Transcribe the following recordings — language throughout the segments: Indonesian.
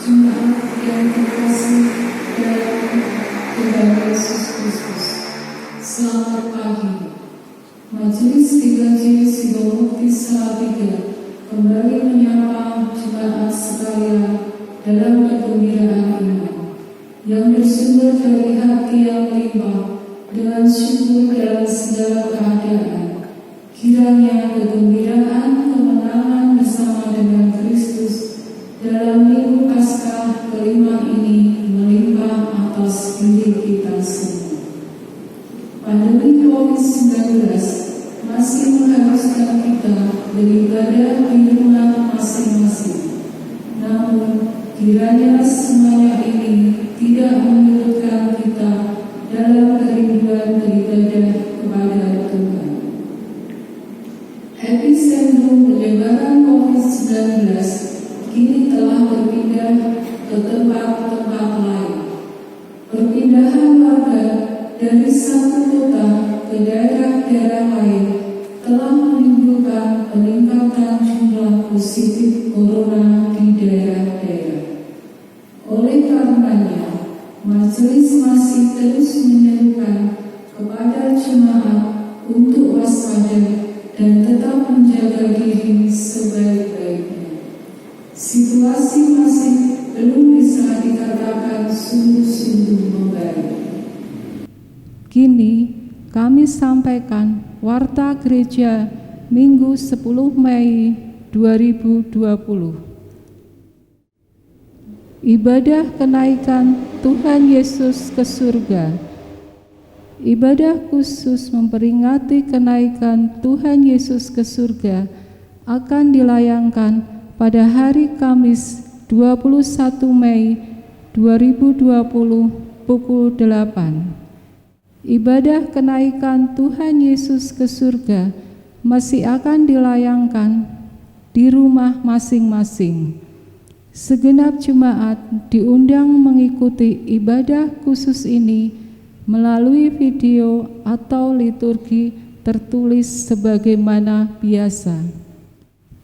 jemaat yang terkasih dalam Tuhan Yesus Kristus. Selamat pagi. Majelis 3J Sidomukti Salatiga kembali menyapa jemaat sekalian dalam kegembiraan iman yang bersumber dari hati yang limpah dengan syukur dalam segala keadaan. Kiranya kegembiraan kemenangan bersama dengan Kristus dalam minggu Paskah kelima ini melimpah atas diri kita semua. Pandemi COVID-19 masih mengharuskan kita beribadah di rumah masing-masing. Namun, kiranya semuanya ini tidak menyurutkan kita dalam kerinduan beribadah kepada Tuhan. Epicentrum penyebaran COVID-19 kini telah berpindah ke tempat-tempat lain. Perpindahan warga dari satu kota ke daerah-daerah lain telah menimbulkan peningkatan jumlah positif corona di daerah-daerah. Oleh karenanya, majelis masih terus menyerukan kepada jemaat untuk waspada dan tetap menjaga diri sebaik-baiknya. Situasi masih belum bisa dikatakan sungguh-sungguh membaik. Kini kami sampaikan Warta Gereja Minggu 10 Mei 2020. Ibadah kenaikan Tuhan Yesus ke surga. Ibadah khusus memperingati kenaikan Tuhan Yesus ke surga akan dilayangkan pada hari Kamis 21 Mei 2020 pukul 8. Ibadah kenaikan Tuhan Yesus ke surga masih akan dilayangkan di rumah masing-masing. Segenap jemaat diundang mengikuti ibadah khusus ini melalui video atau liturgi tertulis sebagaimana biasa.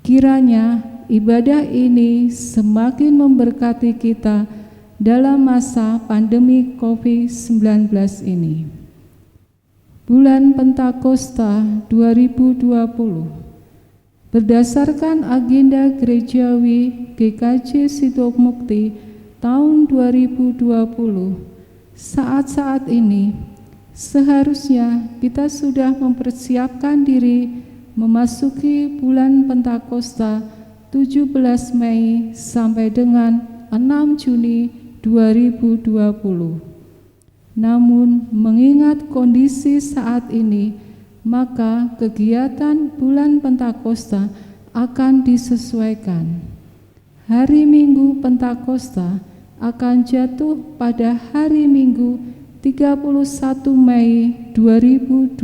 Kiranya ibadah ini semakin memberkati kita dalam masa pandemi COVID-19 ini. Bulan Pentakosta 2020. Berdasarkan agenda gerejawi GKJ Sidomukti tahun 2020, saat-saat ini seharusnya kita sudah mempersiapkan diri memasuki bulan Pentakosta 17 Mei sampai dengan 6 Juni 2020. Namun mengingat kondisi saat ini, maka kegiatan bulan Pentakosta akan disesuaikan. Hari Minggu Pentakosta akan jatuh pada hari Minggu 31 Mei 2020.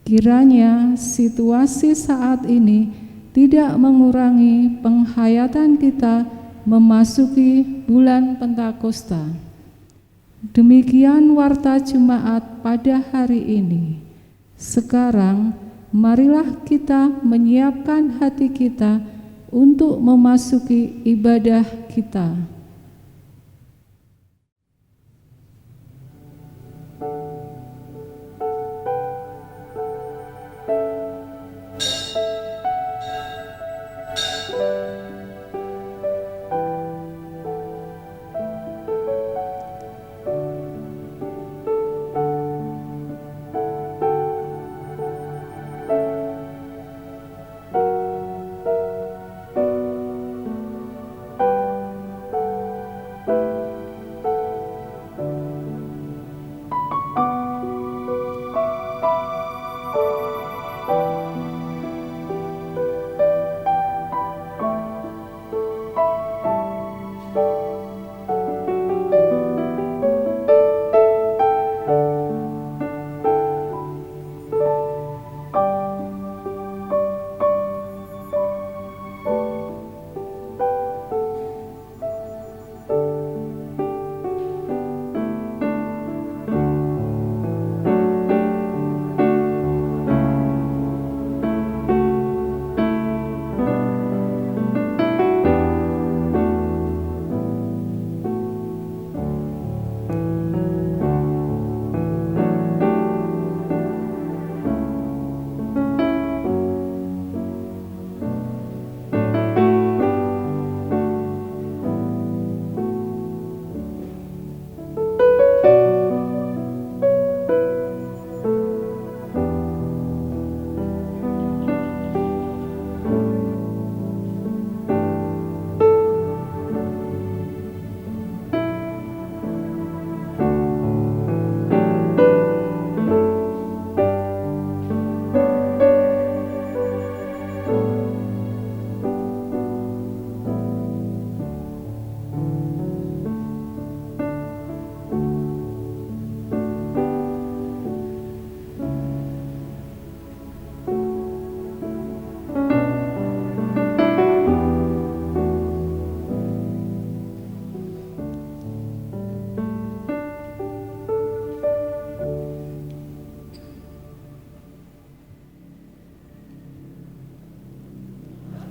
Kiranya situasi saat ini tidak mengurangi penghayatan kita memasuki bulan Pentakosta. Demikian warta jemaat pada hari ini. Sekarang, marilah kita menyiapkan hati kita untuk memasuki ibadah kita.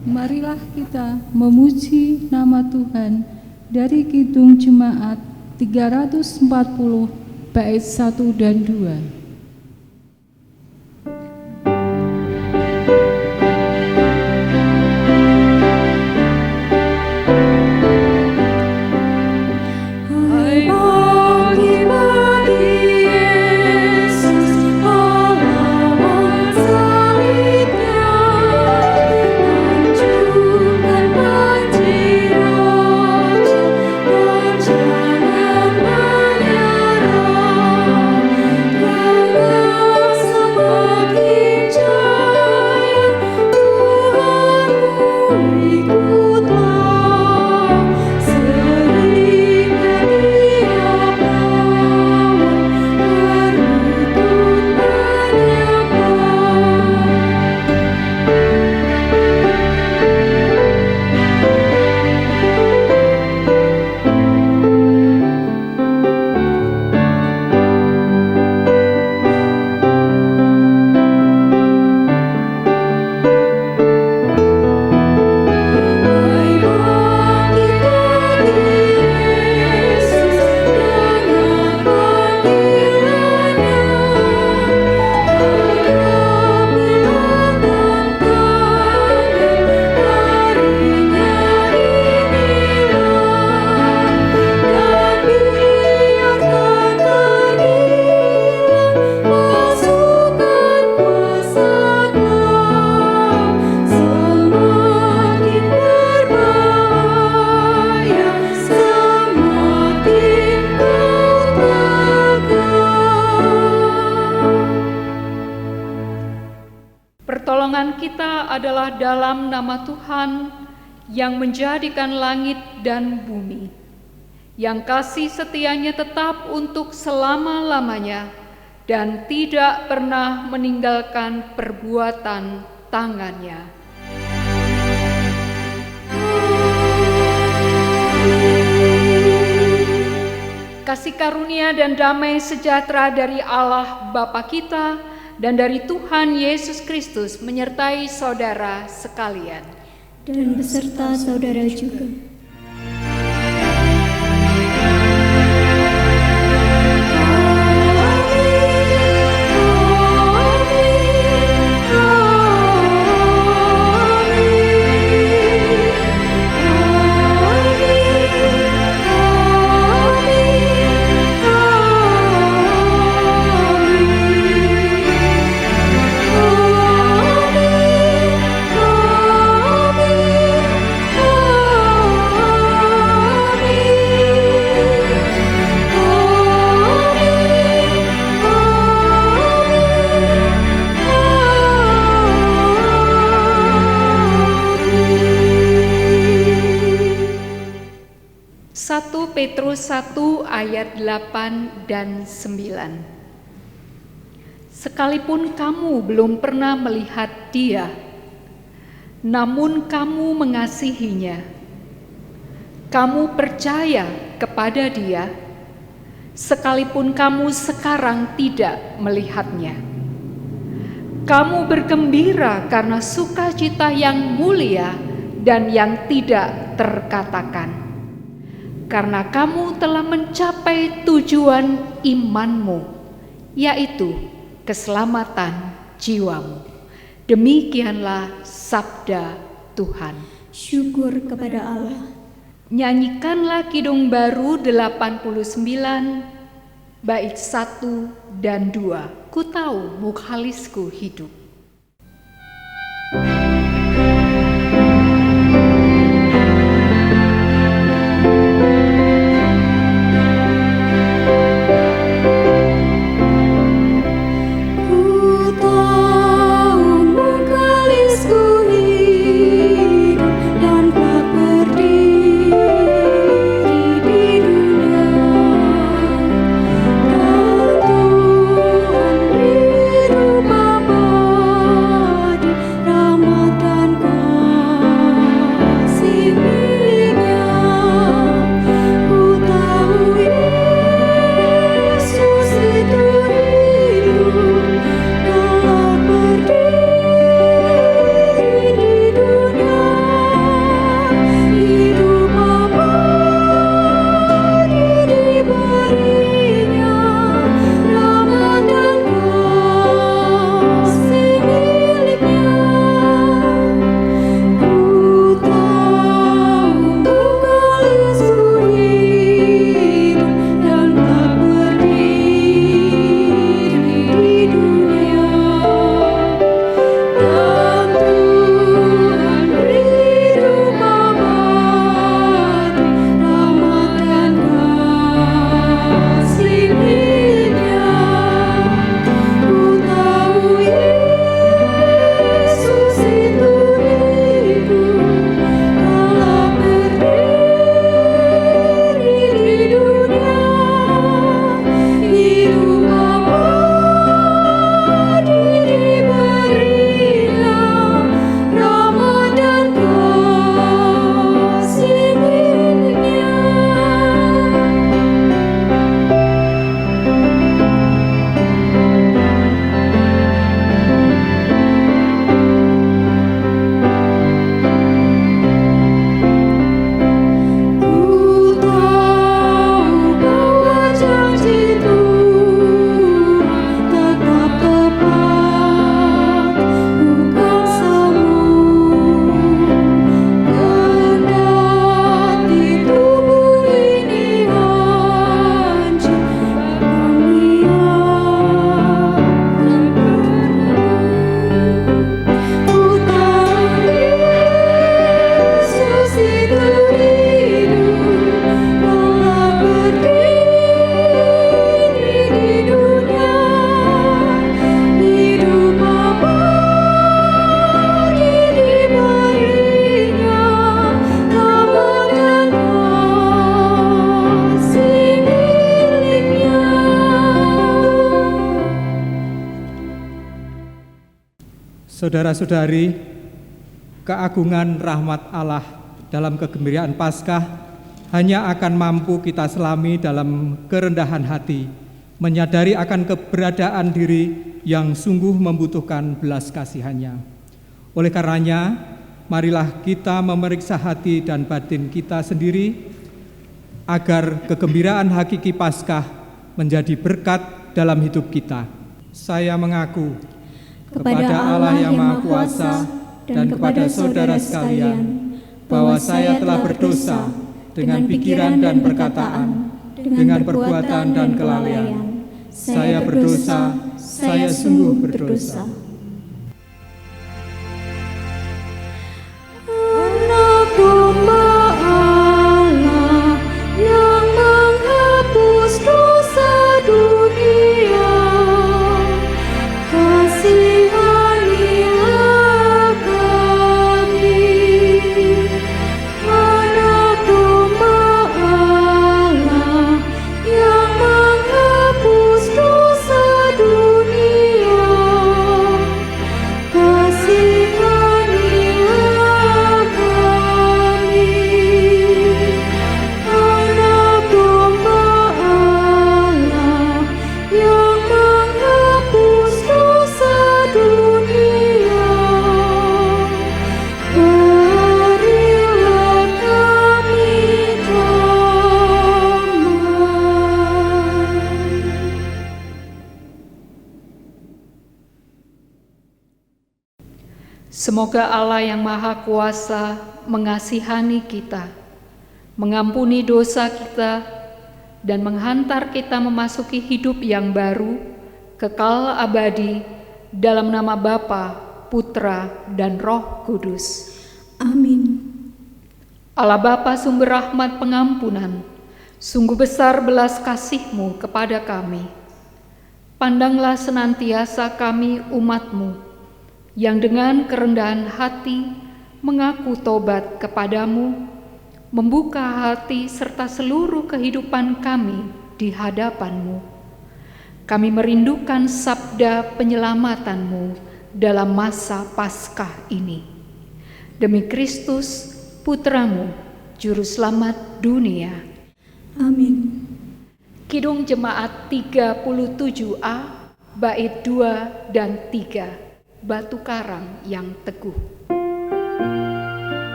Marilah kita memuji nama Tuhan dari Kidung Jemaat 340 bait 1 dan 2. Pertolongan kita adalah dalam nama Tuhan yang menjadikan langit dan bumi, yang kasih setianya tetap untuk selama-lamanya dan tidak pernah meninggalkan perbuatan tangannya. Kasih karunia dan damai sejahtera dari Allah Bapa kita dan dari Tuhan Yesus Kristus menyertai saudara sekalian. Dan beserta saudara juga. Petrus 1 ayat 8 dan 9. Sekalipun kamu belum pernah melihat Dia, namun kamu mengasihinya. Kamu percaya kepada Dia, sekalipun kamu sekarang tidak melihatnya. Kamu bergembira karena sukacita yang mulia dan yang tidak terkatakan. Karena kamu telah mencapai tujuan imanmu, yaitu keselamatan jiwamu. Demikianlah sabda Tuhan. Syukur kepada Allah. Nyanyikanlah Kidung Baru 89, bait 1 dan 2. Ku tahu mukhalisku hidup. Tuhan di rumah Saudara-saudari, keagungan rahmat Allah dalam kegembiraan Paskah hanya akan mampu kita selami dalam kerendahan hati, menyadari akan keberadaan diri yang sungguh membutuhkan belas kasihannya. Oleh karenanya, marilah kita memeriksa hati dan batin kita sendiri agar kegembiraan hakiki Paskah menjadi berkat dalam hidup kita. Saya mengaku kepada Allah yang Maha Kuasa dan kepada saudara sekalian bahwa saya telah berdosa dengan pikiran dan perkataan, dengan perbuatan dan kelalaian. Saya berdosa, saya sungguh berdosa. Anak domba Allah yang menghapus dosa dunia, kasihanilah kami. Anak domba Allah yang menghapus dosa dunia, kasihanilah kami. Anak domba Allah yang menghapus dosa dunia, berilah kami damai. Semoga Allah yang Maha Kuasa mengasihani kita, mengampuni dosa kita, dan menghantar kita memasuki hidup yang baru, kekal abadi, dalam nama Bapa, Putra, dan Roh Kudus. Amin. Allah Bapa sumber rahmat pengampunan, sungguh besar belas kasih-Mu kepada kami. Pandanglah senantiasa kami umat-Mu, yang dengan kerendahan hati mengaku tobat kepadamu, membuka hati serta seluruh kehidupan kami di hadapan-Mu. Kami merindukan sabda penyelamatan-Mu dalam masa Paskah ini. Demi Kristus, Putra-Mu, Juru Selamat dunia. Amin. Kidung Jemaat 37A, bait 2 dan 3. Batu karang yang teguh.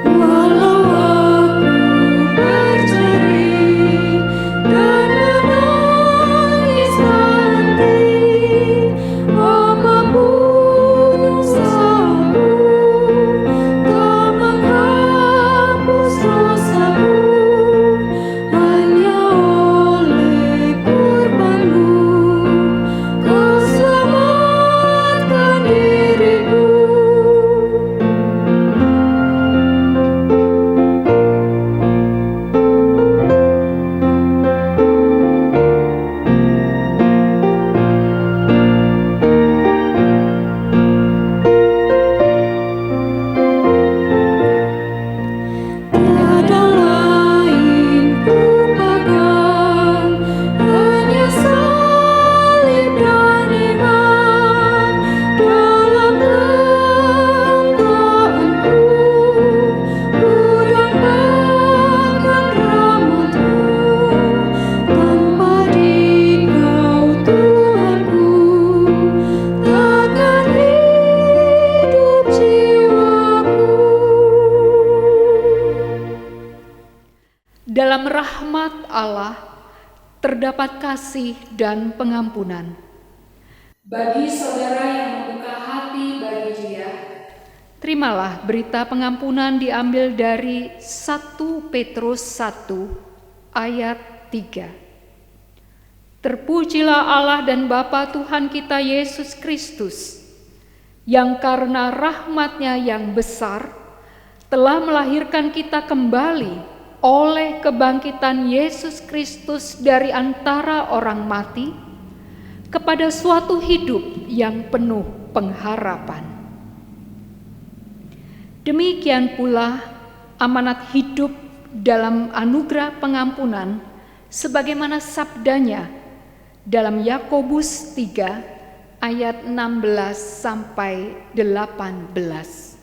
Walau aku bercerai dan menangis nanti, apapun usahaku tak menghapus dosaku. Hanya oleh kurban-Mu Kau selamatkan diriku. Tiada lain ku pegang, hanya salib dan iman. Dalam genggamanku, ku dambakan rahmat-Mu. Tanpa Dikau Tuhanku, takkan hidup jiwaku. Dalam rahmat Allah terdapat kasih dan pengampunan. Bagi saudara yang membuka hati bagi Dia, terimalah berita pengampunan diambil dari 1 Petrus 1 ayat 3. Terpujilah Allah dan Bapa Tuhan kita Yesus Kristus, yang karena rahmat-Nya yang besar telah melahirkan kita kembali oleh kebangkitan Yesus Kristus dari antara orang mati kepada suatu hidup yang penuh pengharapan. Demikian pula amanat hidup dalam anugerah pengampunan sebagaimana sabdanya dalam Yakobus 3 ayat 16 sampai 18.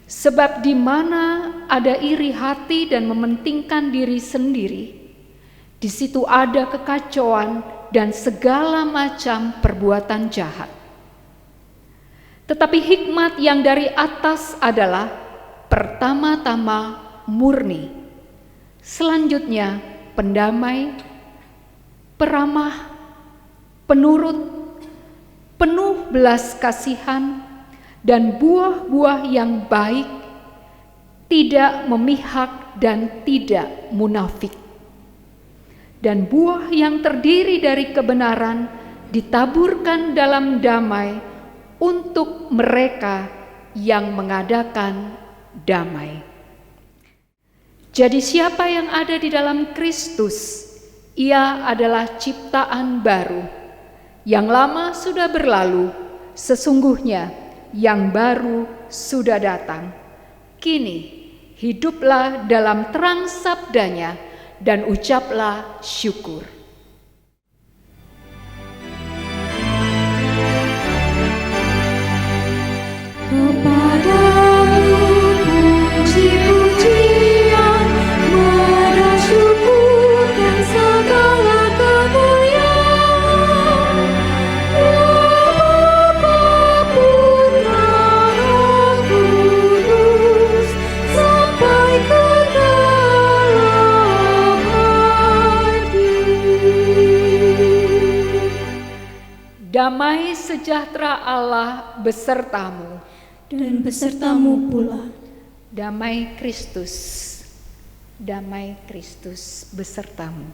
Sebab di mana ada iri hati dan mementingkan diri sendiri, di situ ada kekacauan dan segala macam perbuatan jahat. Tetapi hikmat yang dari atas adalah pertama-tama murni, selanjutnya pendamai, peramah, penurut, penuh belas kasihan, dan buah-buah yang baik, tidak memihak dan tidak munafik. Dan buah yang terdiri dari kebenaran ditaburkan dalam damai untuk mereka yang mengadakan damai. Jadi siapa yang ada di dalam Kristus, ia adalah ciptaan baru. Yang lama sudah berlalu, sesungguhnya yang baru sudah datang. Kini hiduplah dalam terang sabdanya dan ucaplah syukur. Kepadamu puji-pujian, merah syukur dan segala kemuliaan. Ya Bapa, Putra, Roh Kudus, sampai ke dalam hati. Damai sejahtera Allah besertamu. Dan besertamu pula. Damai Kristus besertamu.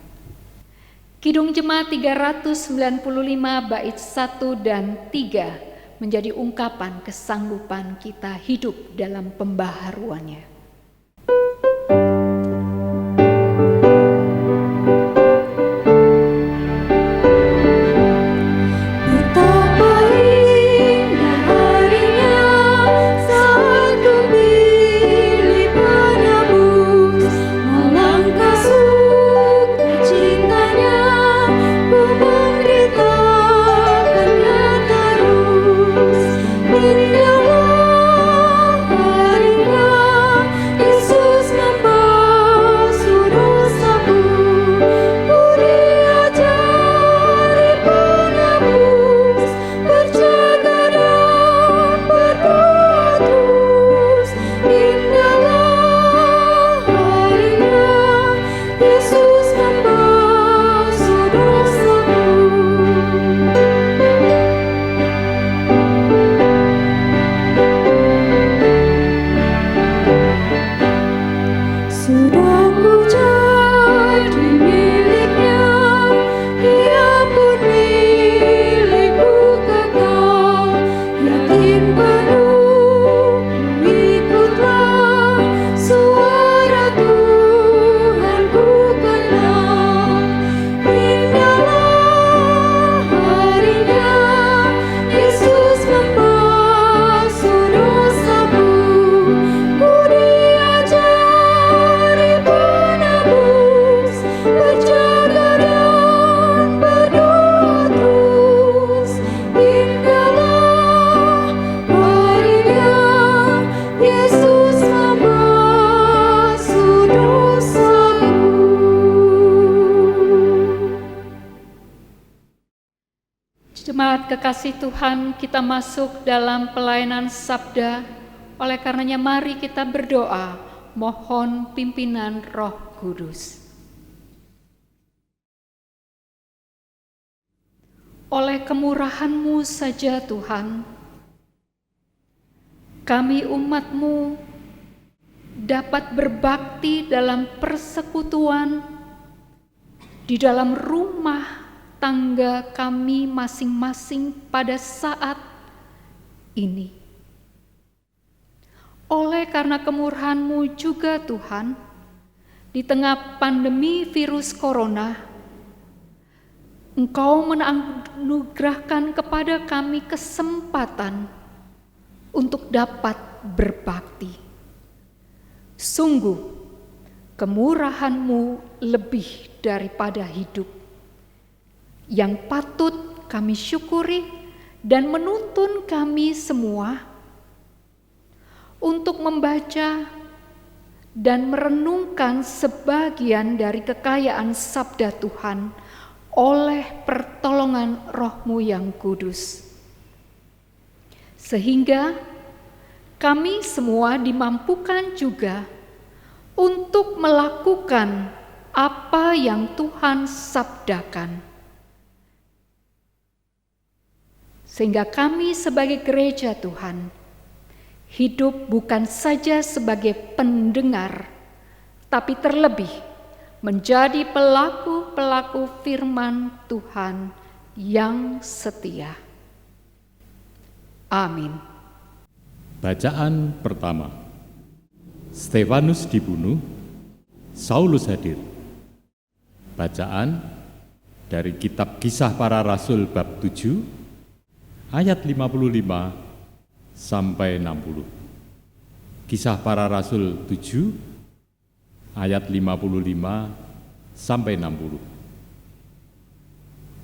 Kidung Jemaat 395 bait 1 dan 3 menjadi ungkapan kesanggupan kita hidup dalam pembaharuannya. Betapa indah harinya saat ku pilih penebus, alangkah sukacitanya ku memberitakannya terus. Indahlah harinya Yesus membasuh dosaku, ku diajari penebus, berjaga dan berdoa terus. Indahlah harinya Yesus membasuh dosaku. Sudah ku jadi miliknya, ia pun milikku kekal. Yakin penuh ikutlah suara Tuhan ku kenal. Indahlah harinya Yesus membasuh dosaku, ku diajari penebus, berjaga dan berdoa terus. Indahlah harinya Yesus membasuh dosaku. Jemaat kekasih Tuhan, kita masuk dalam pelayanan sabda. Oleh karenanya mari kita berdoa, mohon pimpinan Roh Kudus. Oleh kemurahan-Mu saja Tuhan, kami umat-Mu dapat berbakti dalam persekutuan, di dalam rumah tangga kami masing-masing pada saat ini. Oleh karena kemurahan-Mu juga Tuhan, di tengah pandemi virus corona, Engkau menganugerahkan kepada kami kesempatan untuk dapat berbakti. Sungguh, kemurahan-Mu lebih daripada hidup, yang patut kami syukuri dan menuntun kami semua untuk membaca dan merenungkan sebagian dari kekayaan sabda Tuhan oleh pertolongan Roh-Mu yang kudus. Sehingga kami semua dimampukan juga untuk melakukan apa yang Tuhan sabdakan. Sehingga kami sebagai gereja Tuhan hidup bukan saja sebagai pendengar, tapi terlebih menjadi pelaku-pelaku firman Tuhan yang setia. Amin. Bacaan pertama. Stefanus dibunuh, Saulus hadir. Bacaan dari kitab Kisah Para Rasul bab 7 ayat 55 sampai 60. Kisah Para Rasul 7 ayat 55 sampai 60.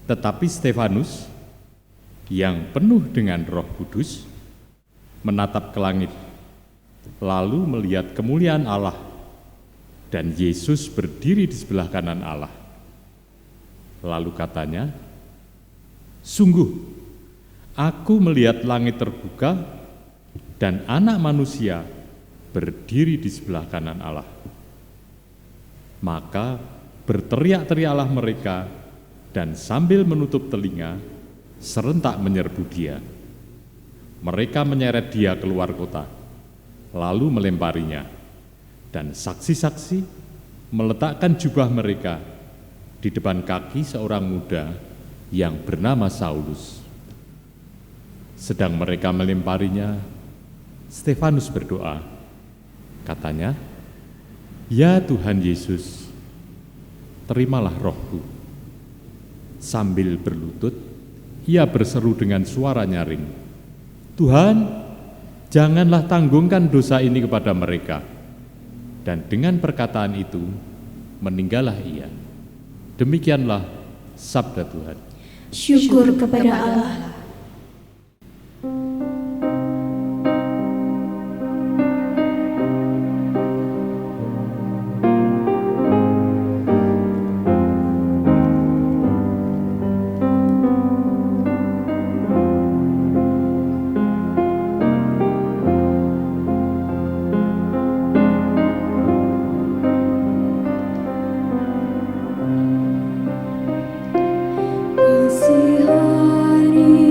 Tetapi Stefanus yang penuh dengan Roh Kudus menatap ke langit, lalu melihat kemuliaan Allah dan Yesus berdiri di sebelah kanan Allah. Lalu katanya, "Sungguh, aku melihat langit terbuka dan Anak Manusia berdiri di sebelah kanan Allah." Maka berteriak-teriaklah mereka dan sambil menutup telinga, serentak menyerbu dia. Mereka menyeret dia keluar kota, lalu melemparinya, dan saksi-saksi meletakkan jubah mereka di depan kaki seorang muda yang bernama Saulus. Sedang mereka melemparinya, Stefanus berdoa. Katanya, "Ya Tuhan Yesus, terimalah rohku." Sambil berlutut, ia berseru dengan suara nyaring, "Tuhan, janganlah tanggungkan dosa ini kepada mereka." Dan dengan perkataan itu, meninggallah ia. Demikianlah sabda Tuhan. Syukur kepada Allah. Kasihani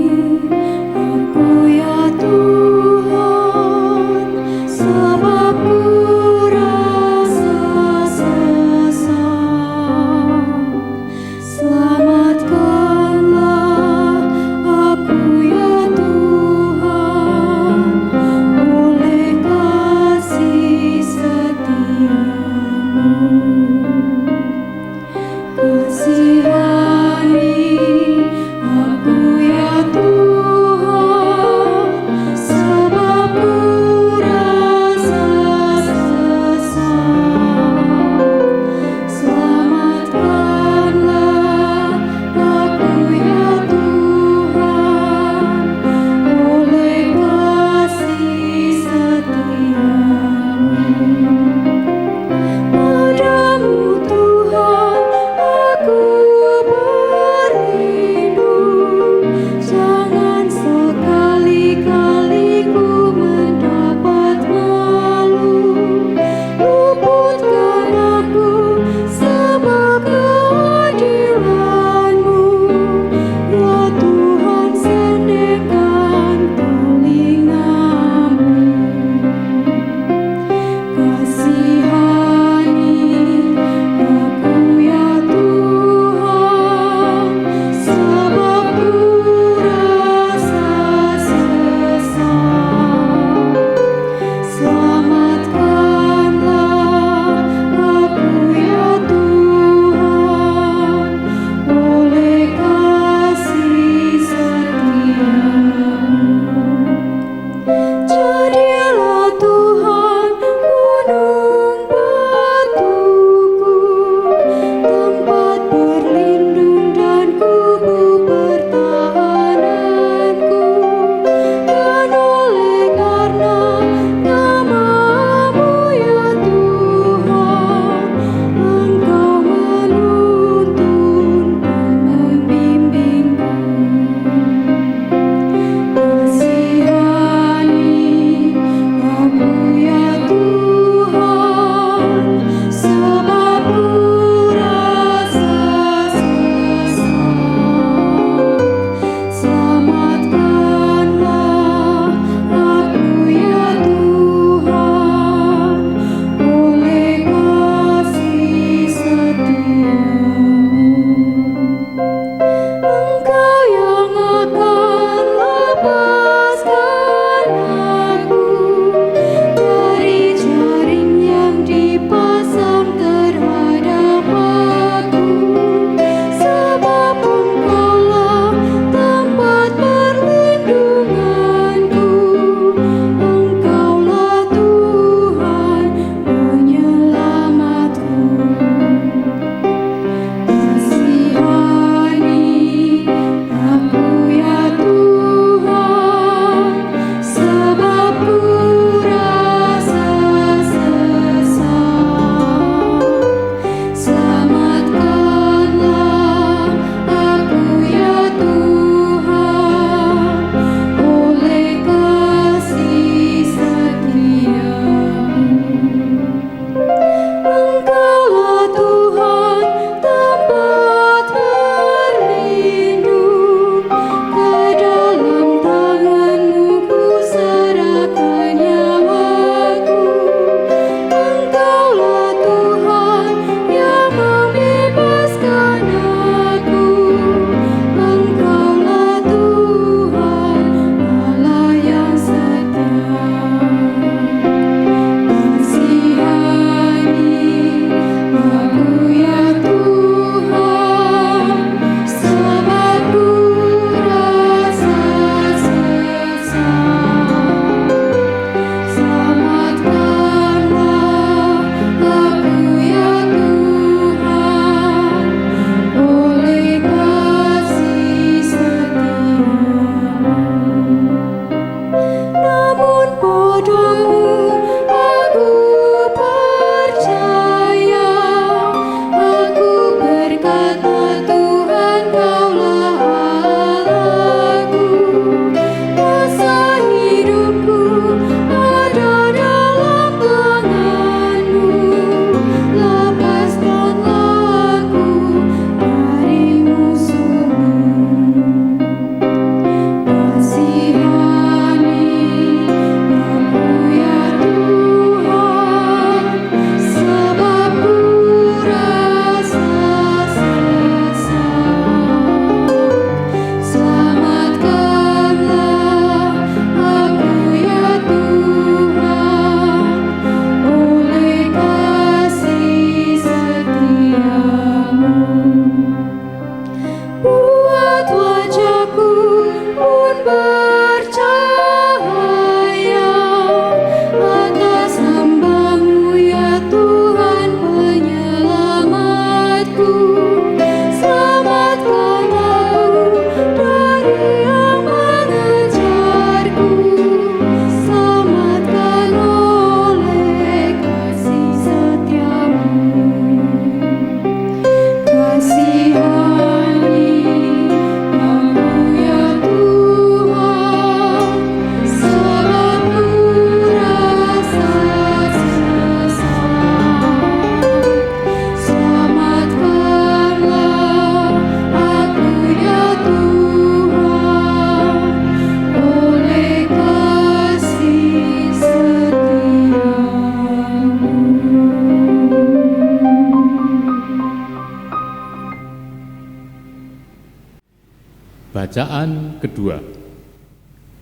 Bacaan kedua.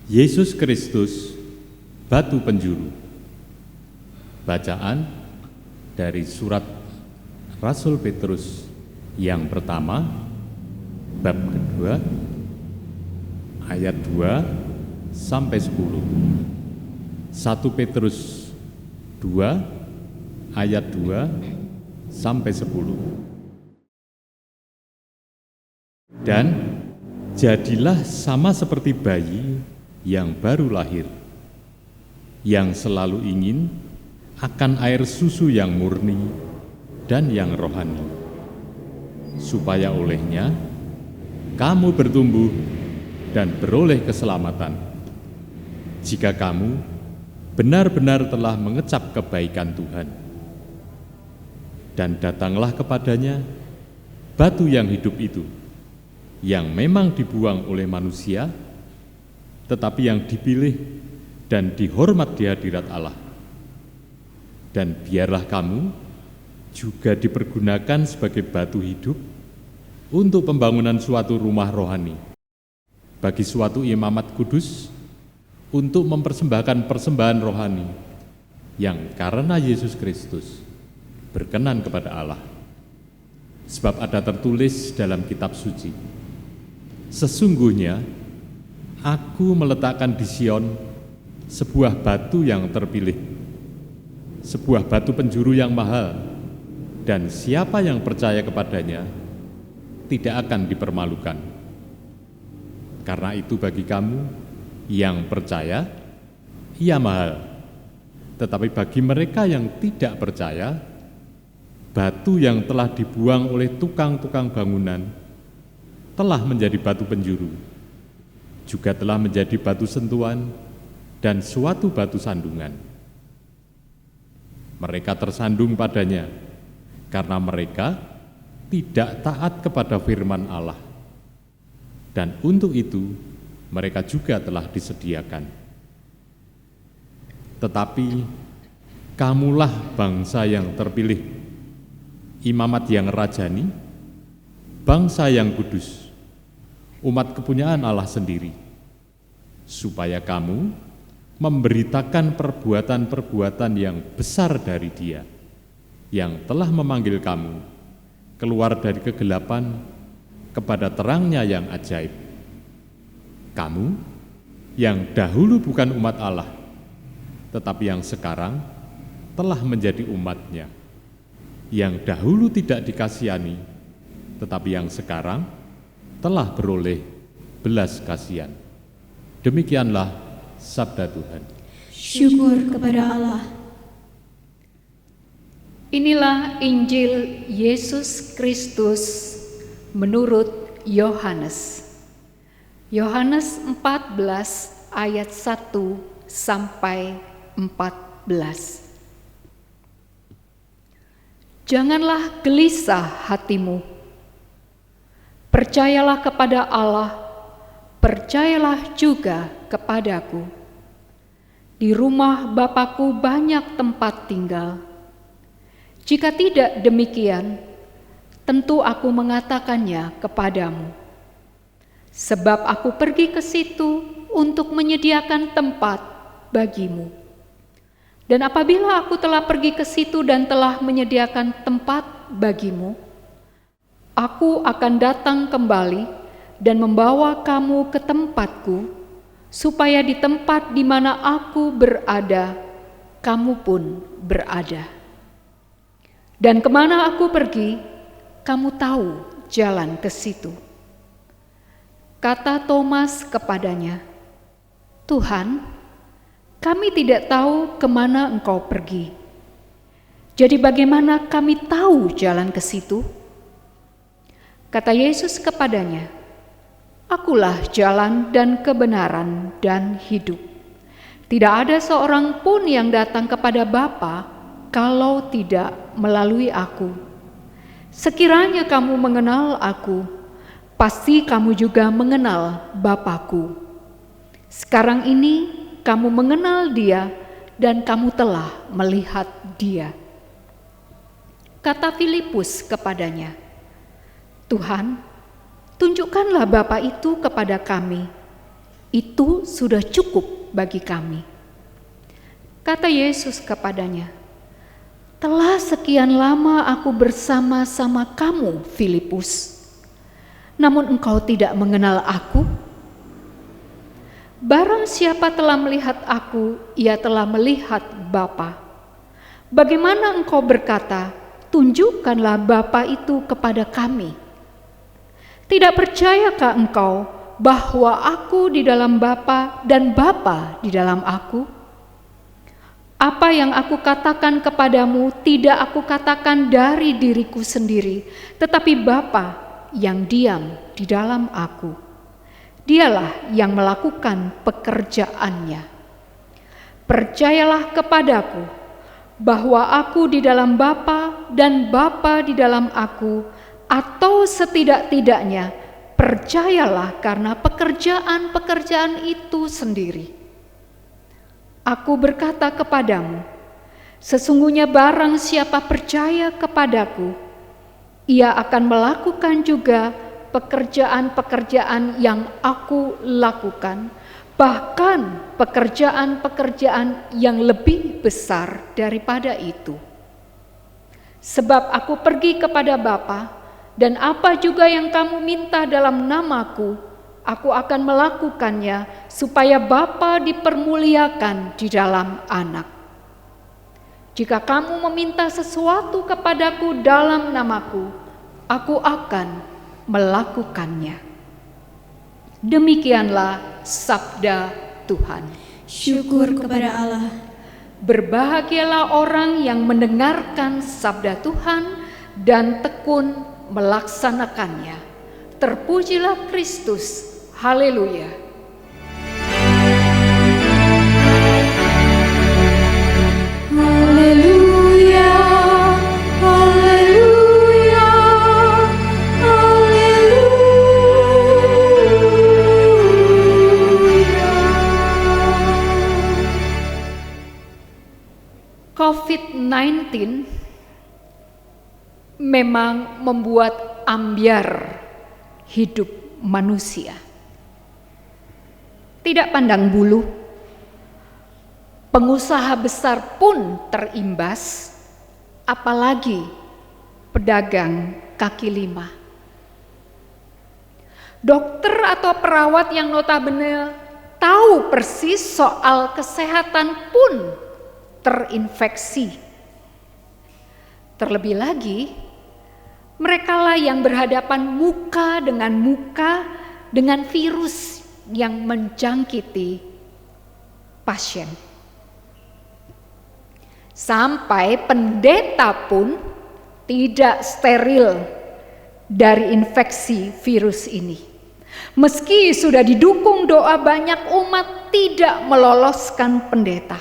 Yesus Kristus, batu penjuru. Bacaan dari surat Rasul Petrus yang pertama, bab kedua, ayat 2 sampai 10. 1 Petrus 2 ayat 2 sampai 10. Dan jadilah sama seperti bayi yang baru lahir, yang selalu ingin akan air susu yang murni dan yang rohani, supaya olehnya kamu bertumbuh dan beroleh keselamatan, jika kamu benar-benar telah mengecap kebaikan Tuhan. Dan datanglah kepadanya batu yang hidup itu, yang memang dibuang oleh manusia, tetapi yang dipilih dan dihormat di hadirat Allah. Dan biarlah kamu juga dipergunakan sebagai batu hidup untuk pembangunan suatu rumah rohani, bagi suatu imamat kudus, untuk mempersembahkan persembahan rohani yang karena Yesus Kristus berkenan kepada Allah. Sebab ada tertulis dalam kitab suci, sesungguhnya aku meletakkan di Sion sebuah batu yang terpilih, sebuah batu penjuru yang mahal, dan siapa yang percaya kepadanya tidak akan dipermalukan. Karena itu bagi kamu yang percaya, ia mahal. Tetapi bagi mereka yang tidak percaya, batu yang telah dibuang oleh tukang-tukang bangunan telah menjadi batu penjuru, juga telah menjadi batu sentuhan dan suatu batu sandungan. Mereka tersandung padanya karena mereka tidak taat kepada firman Allah, dan untuk itu mereka juga telah disediakan. Tetapi kamulah bangsa yang terpilih, imamat yang rajani, bangsa yang kudus, umat kepunyaan Allah sendiri, supaya kamu memberitakan perbuatan-perbuatan yang besar dari Dia, yang telah memanggil kamu keluar dari kegelapan kepada terang-Nya yang ajaib. Kamu yang dahulu bukan umat Allah, tetapi yang sekarang telah menjadi umat-Nya, yang dahulu tidak dikasihani, tetapi yang sekarang telah beroleh belas kasihan. Demikianlah sabda Tuhan. Syukur kepada Allah. Inilah Injil Yesus Kristus menurut Yohanes. Yohanes 14 ayat 1 sampai 14. Janganlah gelisah hatimu. Percayalah kepada Allah, percayalah juga kepadaku. Di rumah Bapakku banyak tempat tinggal. Jika tidak demikian, tentu aku mengatakannya kepadamu. Sebab aku pergi ke situ untuk menyediakan tempat bagimu. Dan apabila aku telah pergi ke situ dan telah menyediakan tempat bagimu, aku akan datang kembali dan membawa kamu ke tempatku, supaya di tempat di mana aku berada, kamu pun berada. Dan kemana aku pergi, kamu tahu jalan ke situ. Kata Thomas kepadanya, Tuhan, kami tidak tahu kemana Engkau pergi. Jadi bagaimana kami tahu jalan ke situ? Kata Yesus kepadanya, Akulah jalan dan kebenaran dan hidup. Tidak ada seorang pun yang datang kepada Bapa kalau tidak melalui aku. Sekiranya kamu mengenal aku, pasti kamu juga mengenal Bapa-Ku. Sekarang ini kamu mengenal Dia dan kamu telah melihat Dia. Kata Filipus kepadanya, Tuhan, Tunjukkanlah Bapa itu kepada kami. Itu sudah cukup bagi kami. Kata Yesus kepadanya, telah sekian lama aku bersama-sama kamu, Filipus, namun engkau tidak mengenal aku? Barang siapa telah melihat aku, ia telah melihat Bapa. Bagaimana engkau berkata, tunjukkanlah Bapa itu kepada kami? Tidak percayakah engkau bahwa aku di dalam Bapa dan Bapa di dalam aku? Apa yang aku katakan kepadamu tidak aku katakan dari diriku sendiri, tetapi Bapa yang diam di dalam aku. Dialah yang melakukan pekerjaannya. Percayalah kepadaku bahwa aku di dalam Bapa dan Bapa di dalam aku, atau setidak-tidaknya percayalah karena pekerjaan-pekerjaan itu sendiri. Aku berkata kepadamu, sesungguhnya barang siapa percaya kepadaku, ia akan melakukan juga pekerjaan-pekerjaan yang aku lakukan, bahkan pekerjaan-pekerjaan yang lebih besar daripada itu. Sebab aku pergi kepada Bapa, dan apa juga yang kamu minta dalam namaku, aku akan melakukannya, supaya Bapa dipermuliakan di dalam Anak. Jika kamu meminta sesuatu kepadaku dalam namaku, aku akan melakukannya. Demikianlah sabda Tuhan. Syukur kepada Allah. Berbahagialah orang yang mendengarkan sabda Tuhan dan tekun melaksanakannya. Terpujilah Kristus. Haleluya. Haleluya, haleluya, haleluya. COVID-19 memang membuat ambyar hidup manusia. Tidak pandang bulu, pengusaha besar pun terimbas, apalagi pedagang kaki lima. Dokter atau perawat yang notabene tahu persis soal kesehatan pun terinfeksi. Terlebih lagi, merekalah yang berhadapan muka dengan virus yang menjangkiti pasien. Sampai pendeta pun tidak steril dari infeksi virus ini. Meski sudah didukung doa banyak umat tidak meloloskan pendeta.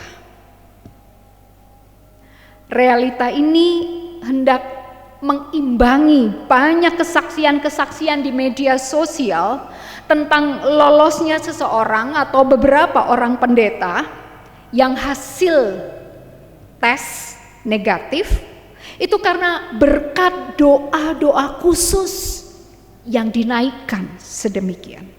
Realita ini hendak mengimbangi banyak kesaksian-kesaksian di media sosial tentang lolosnya seseorang atau beberapa orang pendeta yang hasil tes negatif itu karena berkat doa-doa khusus yang dinaikkan sedemikian.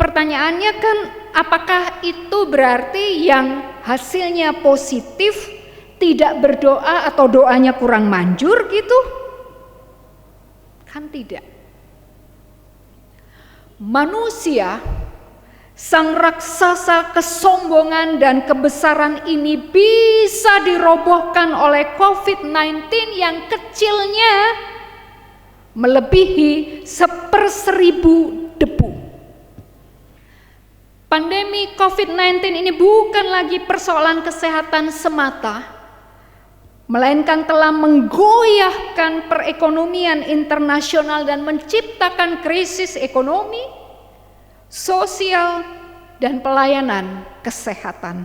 Pertanyaannya kan, apakah itu berarti yang hasilnya positif tidak berdoa atau doanya kurang manjur gitu? Kan tidak. Manusia, sang raksasa kesombongan dan kebesaran ini bisa dirobohkan oleh COVID-19 yang kecilnya melebihi 1/1000 debu. Pandemi COVID-19 ini bukan lagi persoalan kesehatan semata, melainkan telah menggoyahkan perekonomian internasional dan menciptakan krisis ekonomi, sosial, dan pelayanan kesehatan.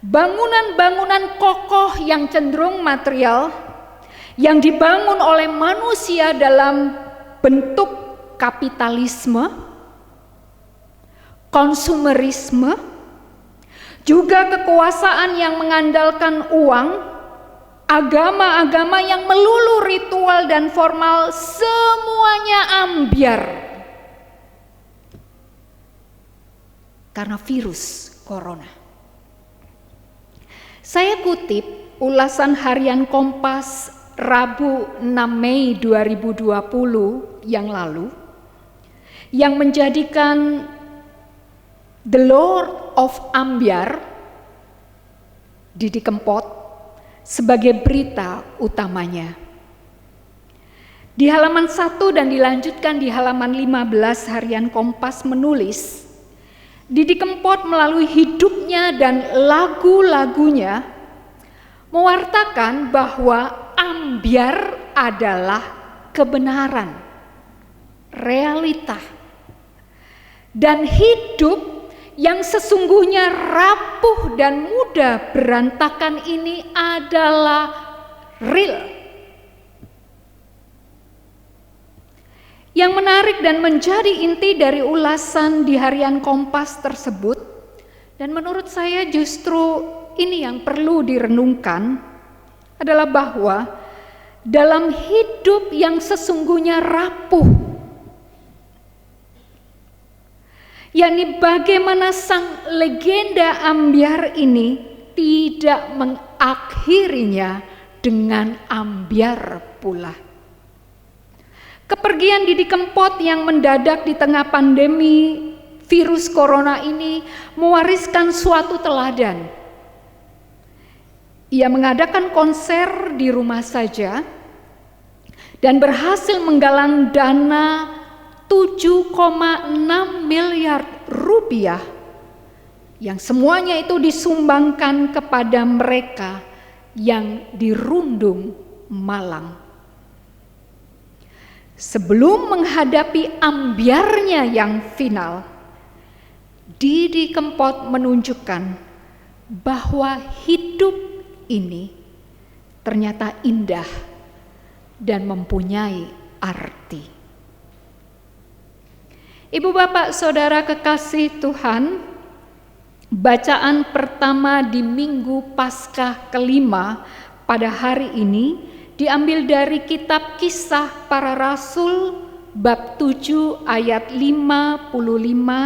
Bangunan-bangunan kokoh yang cenderung material yang dibangun oleh manusia dalam bentuk kapitalisme, konsumerisme, juga kekuasaan yang mengandalkan uang agama-agama yang melulu ritual dan formal, semuanya ambyar karena virus corona. Saya kutip ulasan harian Kompas Rabu 6 Mei 2020 yang lalu, yang menjadikan The Lord of Ambyar, Didi Kempot, sebagai berita utamanya. Di halaman 1 dan dilanjutkan di halaman 15 harian Kompas menulis, Didi Kempot melalui hidupnya dan lagu-lagunya mewartakan bahwa ambyar adalah kebenaran, realita, dan hidup yang sesungguhnya rapuh dan mudah berantakan ini adalah real. Yang menarik dan menjadi inti dari ulasan di harian Kompas tersebut, dan menurut saya justru ini yang perlu direnungkan, adalah bahwa dalam hidup yang sesungguhnya rapuh, yakni bagaimana sang legenda ambyar ini tidak mengakhirinya dengan ambyar pula. Kepergian Didi Kempot yang mendadak di tengah pandemi virus corona ini mewariskan suatu teladan. Ia mengadakan konser di rumah saja dan berhasil menggalang dana 7,6 miliar rupiah yang semuanya itu disumbangkan kepada mereka yang dirundung Malang. Sebelum menghadapi ambyarnya yang final, Didi Kempot menunjukkan bahwa hidup ini ternyata indah dan mempunyai arti. Ibu bapak saudara kekasih Tuhan, bacaan pertama di Minggu Paskah kelima pada hari ini diambil dari kitab Kisah Para Rasul bab 7 ayat 55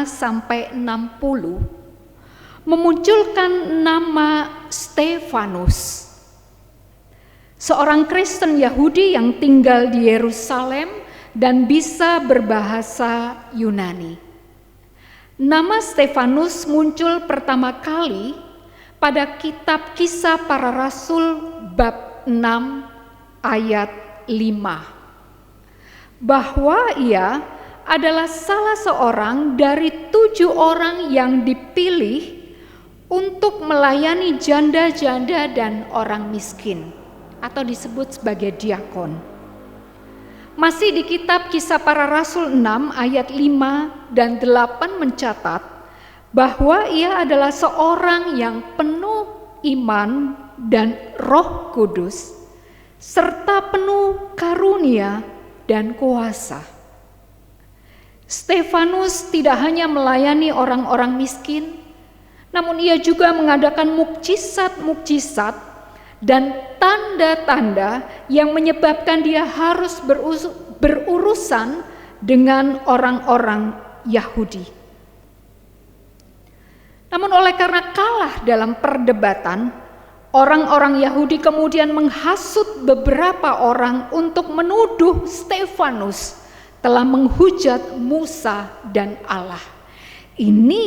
sampai 60, memunculkan nama Stefanus, seorang Kristen Yahudi yang tinggal di Yerusalem dan bisa berbahasa Yunani. Nama Stefanus muncul pertama kali pada kitab Kisah Para Rasul bab 6 ayat 5, bahwa ia adalah salah seorang dari 7 orang yang dipilih untuk melayani janda-janda dan orang miskin, atau disebut sebagai diakon. Masih di kitab Kisah Para Rasul 6 ayat 5 dan 8 mencatat bahwa ia adalah seorang yang penuh iman dan Roh Kudus serta penuh karunia dan kuasa. Stefanus tidak hanya melayani orang-orang miskin, namun ia juga mengadakan mukjizat-mukjizat dan tanda-tanda yang menyebabkan dia harus berurusan dengan orang-orang Yahudi. Namun oleh karena kalah dalam perdebatan, orang-orang Yahudi kemudian menghasut beberapa orang untuk menuduh Stefanus telah menghujat Musa dan Allah. Ini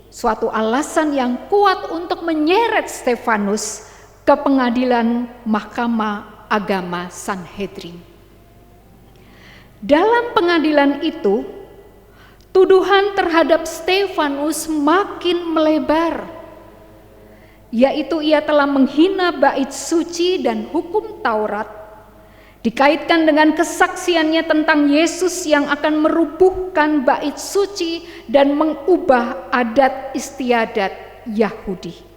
suatu alasan yang kuat untuk menyeret Stefanus ke pengadilan Mahkamah Agama Sanhedrin. Dalam pengadilan itu, tuduhan terhadap Stefanus makin melebar, yaitu ia telah menghina bait suci dan hukum Taurat, dikaitkan dengan kesaksiannya tentang Yesus yang akan merubuhkan bait suci dan mengubah adat istiadat Yahudi.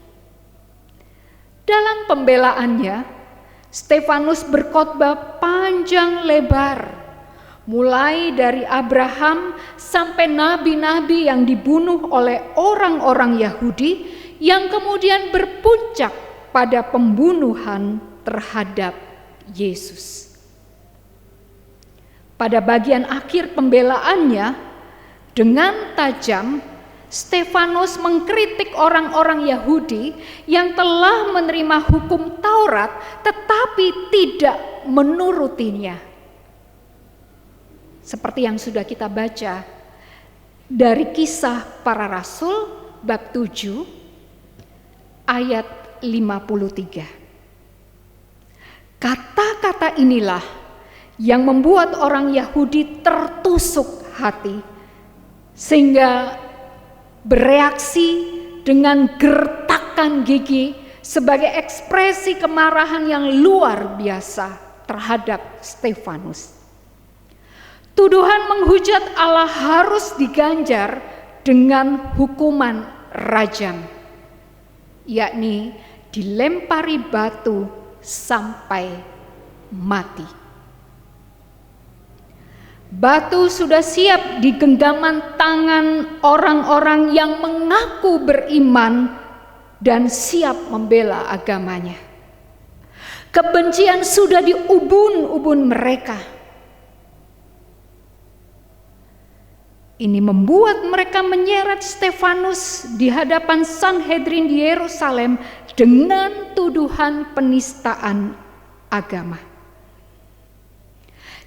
Dalam pembelaannya, Stefanus berkhotbah panjang lebar, mulai dari Abraham sampai nabi-nabi yang dibunuh oleh orang-orang Yahudi, yang kemudian berpuncak pada pembunuhan terhadap Yesus. Pada bagian akhir pembelaannya, dengan tajam Stefanus mengkritik orang-orang Yahudi yang telah menerima hukum Taurat tetapi tidak menurutinya. Seperti yang sudah kita baca dari Kisah Para Rasul bab 7 ayat 53. Kata-kata inilah yang membuat orang Yahudi tertusuk hati sehingga bereaksi dengan gertakan gigi sebagai ekspresi kemarahan yang luar biasa terhadap Stefanus. Tuduhan menghujat Allah harus diganjar dengan hukuman rajam, yakni dilempari batu sampai mati. Batu sudah siap di genggaman tangan orang-orang yang mengaku beriman dan siap membela agamanya. Kebencian sudah di ubun-ubun mereka. Ini membuat mereka menyeret Stefanus di hadapan Sanhedrin di Yerusalem dengan tuduhan penistaan agama.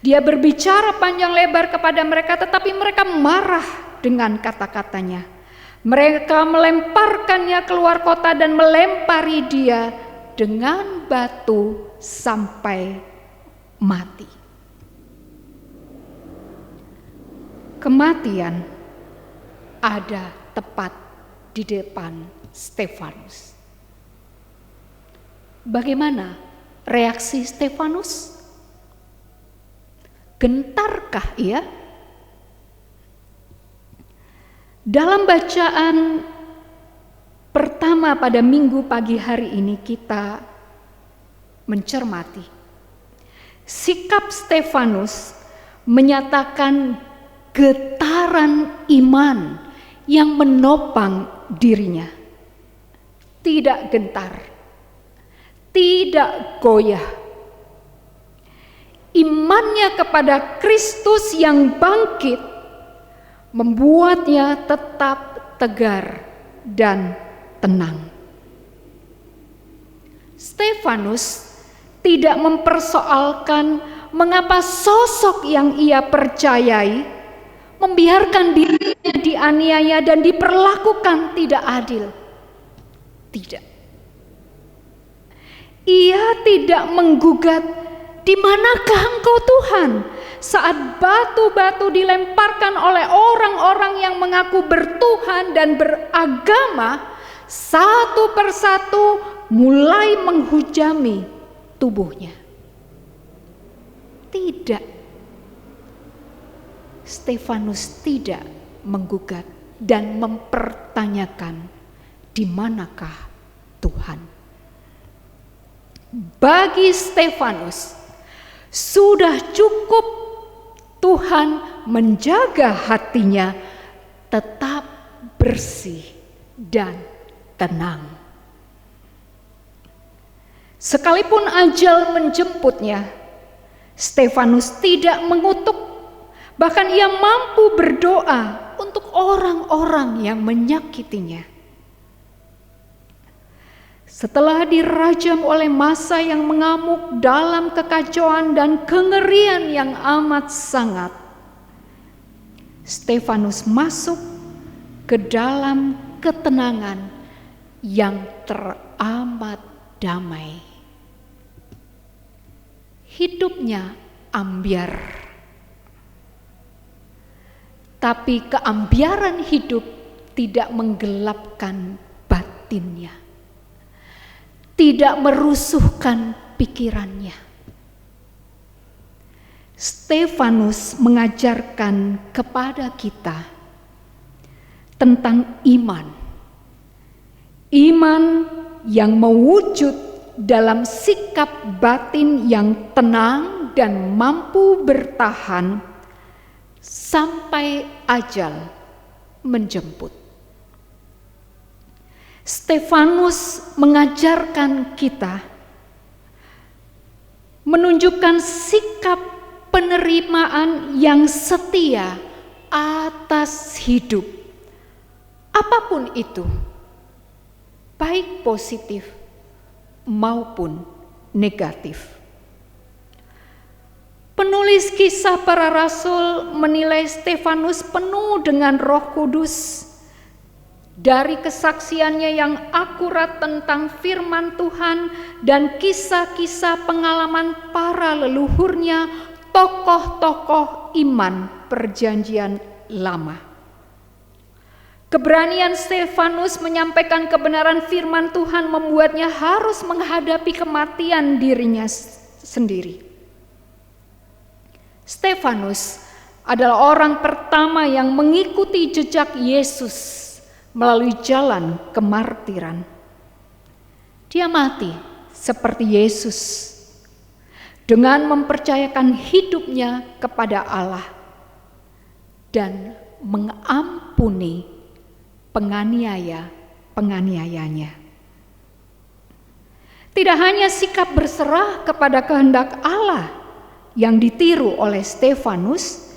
Dia berbicara panjang lebar kepada mereka, tetapi mereka marah dengan kata-katanya. Mereka melemparkannya keluar kota dan melempari dia dengan batu sampai mati. Kematian ada tepat di depan Stefanus. Bagaimana reaksi Stefanus? Gentarkah ia? Dalam bacaan pertama pada minggu pagi hari ini kita mencermati sikap Stefanus menyatakan getaran iman yang menopang dirinya. Tidak gentar, tidak goyah. Imannya kepada Kristus yang bangkit membuatnya tetap tegar dan tenang. Stefanus tidak mempersoalkan mengapa sosok yang ia percayai membiarkan dirinya dianiaya dan diperlakukan tidak adil. Tidak. Ia tidak menggugat, "Di manakah Engkau Tuhan?" saat batu-batu dilemparkan oleh orang-orang yang mengaku bertuhan dan beragama, satu persatu mulai menghujami tubuhnya. Tidak. Stefanus tidak menggugat dan mempertanyakan di manakah Tuhan. Bagi Stefanus sudah cukup Tuhan menjaga hatinya tetap bersih dan tenang. Sekalipun ajal menjemputnya, Stefanus tidak mengutuk, bahkan ia mampu berdoa untuk orang-orang yang menyakitinya. Setelah dirajam oleh massa yang mengamuk dalam kekacauan dan kengerian yang amat sangat, Stefanus masuk ke dalam ketenangan yang teramat damai. Hidupnya ambyar, tapi keambiaran hidup tidak menggelapkan batinnya, tidak merusuhkan pikirannya. Stefanus mengajarkan kepada kita tentang iman. Iman yang mewujud dalam sikap batin yang tenang dan mampu bertahan sampai ajal menjemput. Stefanus mengajarkan kita menunjukkan sikap penerimaan yang setia atas hidup, apapun itu, baik positif maupun negatif. Penulis Kisah Para Rasul menilai Stefanus penuh dengan Roh Kudus dari kesaksiannya yang akurat tentang firman Tuhan dan kisah-kisah pengalaman para leluhurnya, tokoh-tokoh iman Perjanjian Lama. Keberanian Stefanus menyampaikan kebenaran firman Tuhan membuatnya harus menghadapi kematian dirinya sendiri. Stefanus adalah orang pertama yang mengikuti jejak Yesus melalui jalan kemartiran. Dia mati seperti Yesus dengan mempercayakan hidupnya kepada Allah dan mengampuni penganiayanya. Tidak hanya sikap berserah kepada kehendak Allah yang ditiru oleh Stefanus,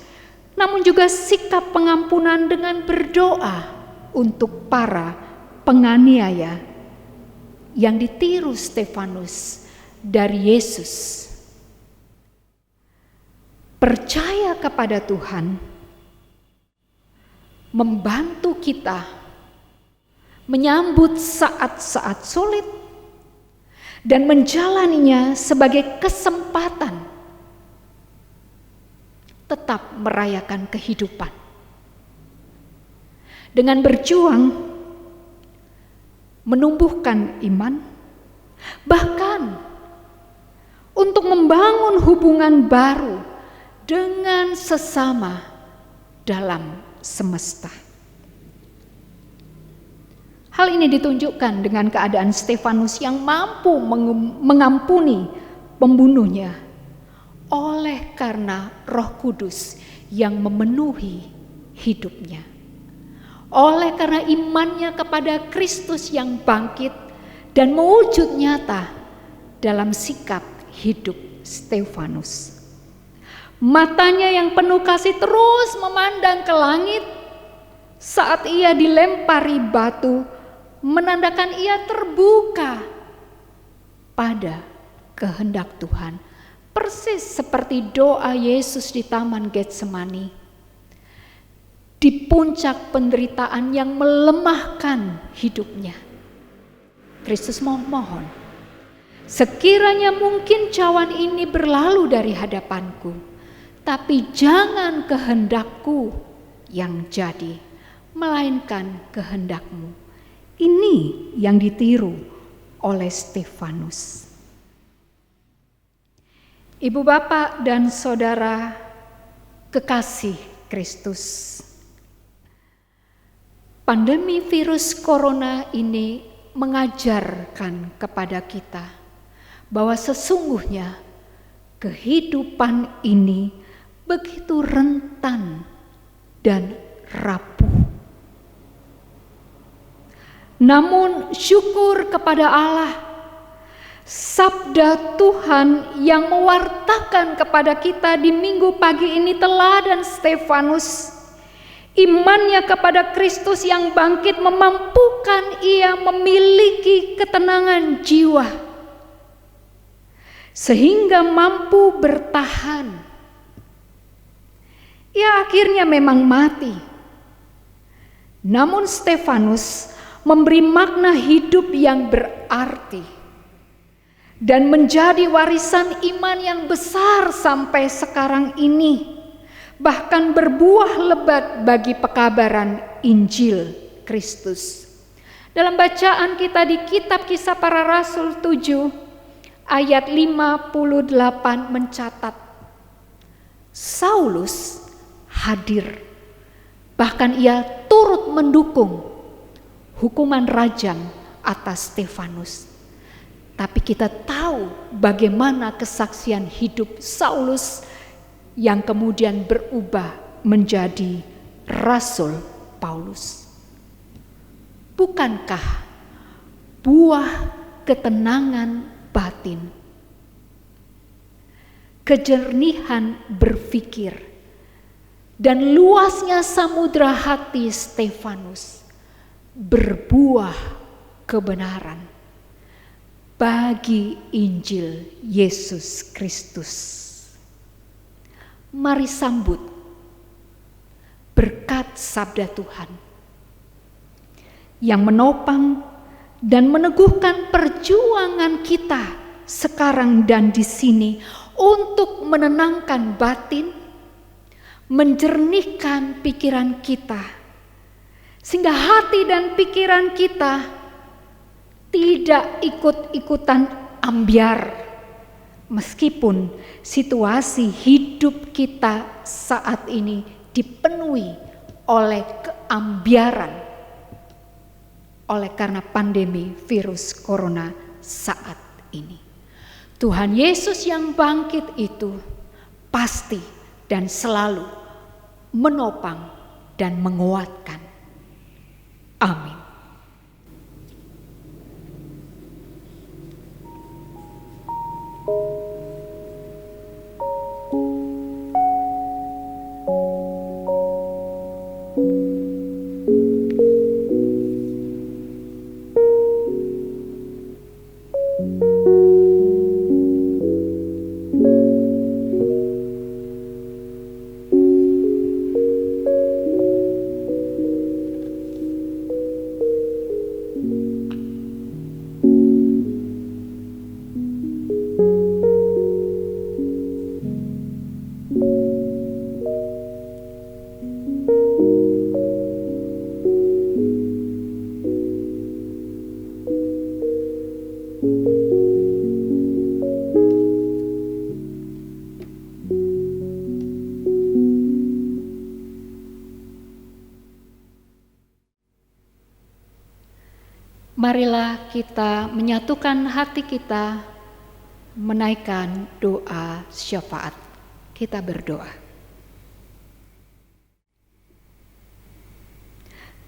namun juga sikap pengampunan dengan berdoa untuk para penganiaya yang ditiru Stefanus dari Yesus. Percaya kepada Tuhan membantu kita menyambut saat-saat sulit dan menjalaninya sebagai kesempatan tetap merayakan kehidupan. Dengan berjuang, menumbuhkan iman, bahkan untuk membangun hubungan baru dengan sesama dalam semesta. Hal ini ditunjukkan dengan keadaan Stefanus yang mampu mengampuni pembunuhnya oleh karena Roh Kudus yang memenuhi hidupnya. Oleh karena imannya kepada Kristus yang bangkit dan mewujud nyata dalam sikap hidup Stefanus. Matanya yang penuh kasih terus memandang ke langit saat ia dilempari batu, menandakan ia terbuka pada kehendak Tuhan. Persis seperti doa Yesus di Taman Getsemani. Di puncak penderitaan yang melemahkan hidupnya, Kristus mohon, sekiranya mungkin cawan ini berlalu dari hadapanku, tapi jangan kehendakku yang jadi, melainkan kehendakmu. Ini yang ditiru oleh Stefanus. Ibu, bapak, dan saudara kekasih Kristus, pandemi virus corona ini mengajarkan kepada kita bahwa sesungguhnya kehidupan ini begitu rentan dan rapuh. Namun syukur kepada Allah, sabda Tuhan yang mewartakan kepada kita di minggu pagi ini teladan Stefanus. Imannya kepada Kristus yang bangkit memampukan ia memiliki ketenangan jiwa, sehingga mampu bertahan. Ia akhirnya memang mati. Namun Stefanus memberi makna hidup yang berarti dan menjadi warisan iman yang besar sampai sekarang ini, bahkan berbuah lebat bagi pekabaran Injil Kristus. Dalam bacaan kita di kitab Kisah Para Rasul 7 ayat 58 mencatat, Saulus hadir, bahkan ia turut mendukung hukuman rajam atas Stefanus. Tapi kita tahu bagaimana kesaksian hidup Saulus yang kemudian berubah menjadi Rasul Paulus. Bukankah buah ketenangan batin kejernihan berpikir, dan luasnya samudra hati Stefanus berbuah kebenaran bagi Injil Yesus Kristus. Mari sambut berkat sabda Tuhan yang menopang dan meneguhkan perjuangan kita sekarang dan di sini untuk menenangkan batin, menjernihkan pikiran kita, sehingga hati dan pikiran kita tidak ikut-ikutan ambyar, meskipun situasi hidup kita saat ini dipenuhi oleh keambiaran oleh karena pandemi virus corona saat ini. Tuhan Yesus yang bangkit itu pasti dan selalu menopang dan menguatkan. Amin. Marilah kita menyatukan hati kita, menaikkan doa syafaat. Kita berdoa.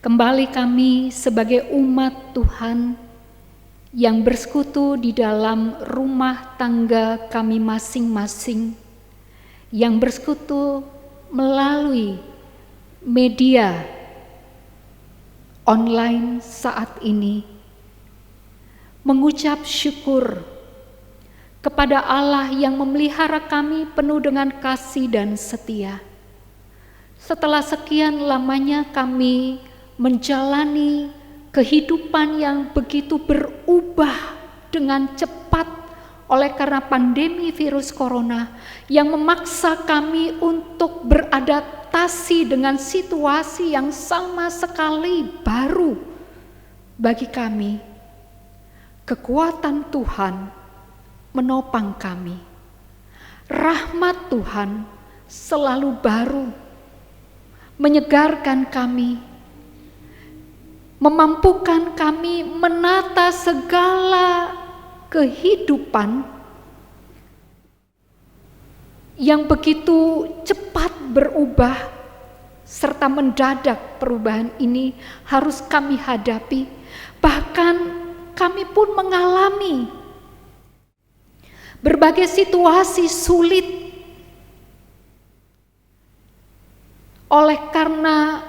Kembali kami sebagai umat Tuhan yang bersekutu di dalam rumah tangga kami masing-masing, yang bersekutu melalui media online saat ini, mengucap syukur kepada Allah yang memelihara kami penuh dengan kasih dan setia. Setelah sekian lamanya kami menjalani kehidupan yang begitu berubah dengan cepat oleh karena pandemi virus corona yang memaksa kami untuk beradaptasi dengan situasi yang sama sekali baru bagi kami. Kekuatan Tuhan menopang kami. Rahmat Tuhan selalu baru, menyegarkan kami, memampukan kami menata segala kehidupan yang begitu cepat berubah, serta mendadak perubahan ini harus kami hadapi. Bahkan kami pun mengalami berbagai situasi sulit oleh karena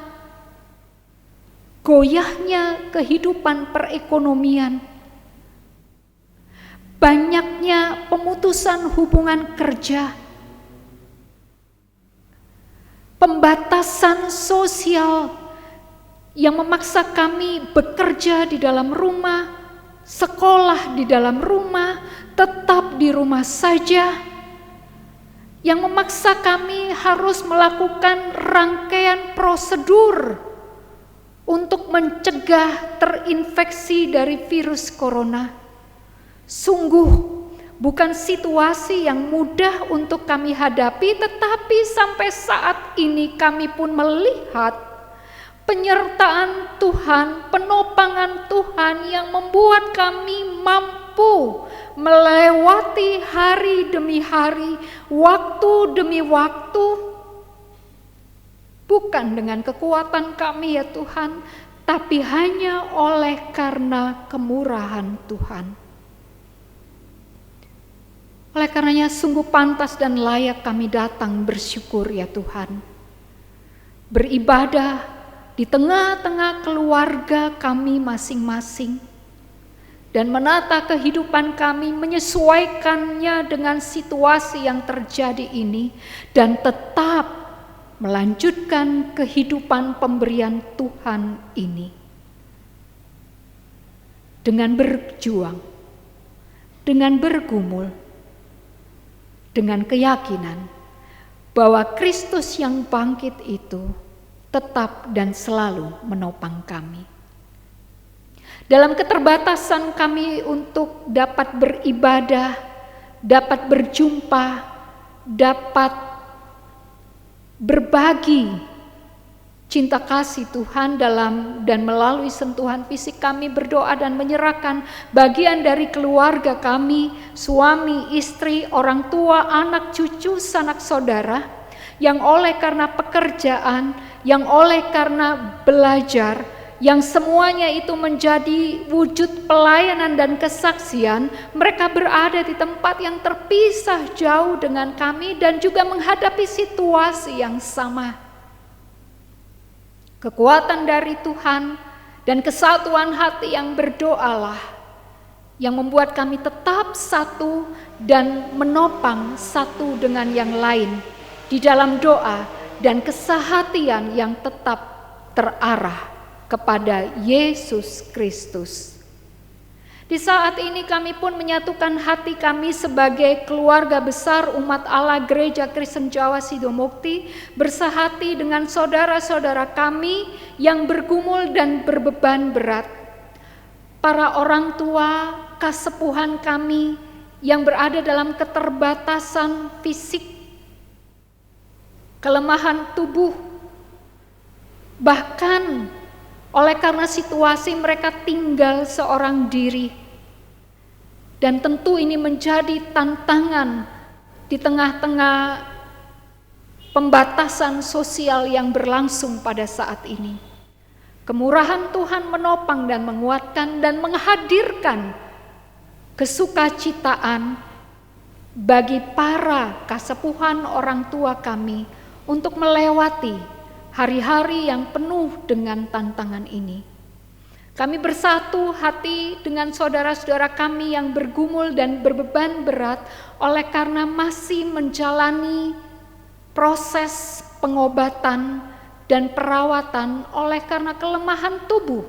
goyahnya kehidupan perekonomian, banyaknya pemutusan hubungan kerja, pembatasan sosial yang memaksa kami bekerja di dalam rumah, sekolah di dalam rumah, tetap di rumah saja, yang memaksa kami harus melakukan rangkaian prosedur untuk mencegah terinfeksi dari virus corona. Sungguh bukan situasi yang mudah untuk kami hadapi, tetapi sampai saat ini kami pun melihat penyertaan Tuhan, penopangan Tuhan yang membuat kami mampu melewati hari demi hari, waktu demi waktu, bukan dengan kekuatan kami ya Tuhan, tapi hanya oleh karena kemurahan Tuhan. Oleh karenanya sungguh pantas dan layak kami datang bersyukur ya Tuhan. Beribadah di tengah-tengah keluarga kami masing-masing. Dan menata kehidupan kami, menyesuaikannya dengan situasi yang terjadi ini. Dan tetap melanjutkan kehidupan pemberian Tuhan ini. Dengan berjuang, dengan bergumul, dengan keyakinan bahwa Kristus yang bangkit itu tetap dan selalu menopang kami. Dalam keterbatasan kami untuk dapat beribadah, dapat berjumpa, dapat berbagi cinta kasih Tuhan dalam dan melalui sentuhan fisik, kami berdoa dan menyerahkan bagian dari keluarga kami, suami, istri, orang tua, anak, cucu, sanak saudara, yang oleh karena pekerjaan, yang oleh karena belajar, yang semuanya itu menjadi wujud pelayanan dan kesaksian, mereka berada di tempat yang terpisah jauh dengan kami dan juga menghadapi situasi yang sama. Kekuatan dari Tuhan dan kesatuan hati yang berdoalah yang membuat kami tetap satu dan menopang satu dengan yang lain di dalam doa dan kesehatian yang tetap terarah kepada Yesus Kristus. Di saat ini kami pun menyatukan hati kami sebagai keluarga besar umat Allah Gereja Kristen Jawa Sidomukti, bersahati dengan saudara-saudara kami yang bergumul dan berbeban berat. Para orang tua, kasepuhan kami yang berada dalam keterbatasan fisik, kelemahan tubuh, bahkan oleh karena situasi mereka tinggal seorang diri. Dan tentu ini menjadi tantangan di tengah-tengah pembatasan sosial yang berlangsung pada saat ini. Kemurahan Tuhan menopang dan menguatkan dan menghadirkan kesukacitaan bagi para kasepuhan orang tua kami untuk melewati hari-hari yang penuh dengan tantangan ini. Kami bersatu hati dengan saudara-saudara kami yang bergumul dan berbeban berat oleh karena masih menjalani proses pengobatan dan perawatan oleh karena kelemahan tubuh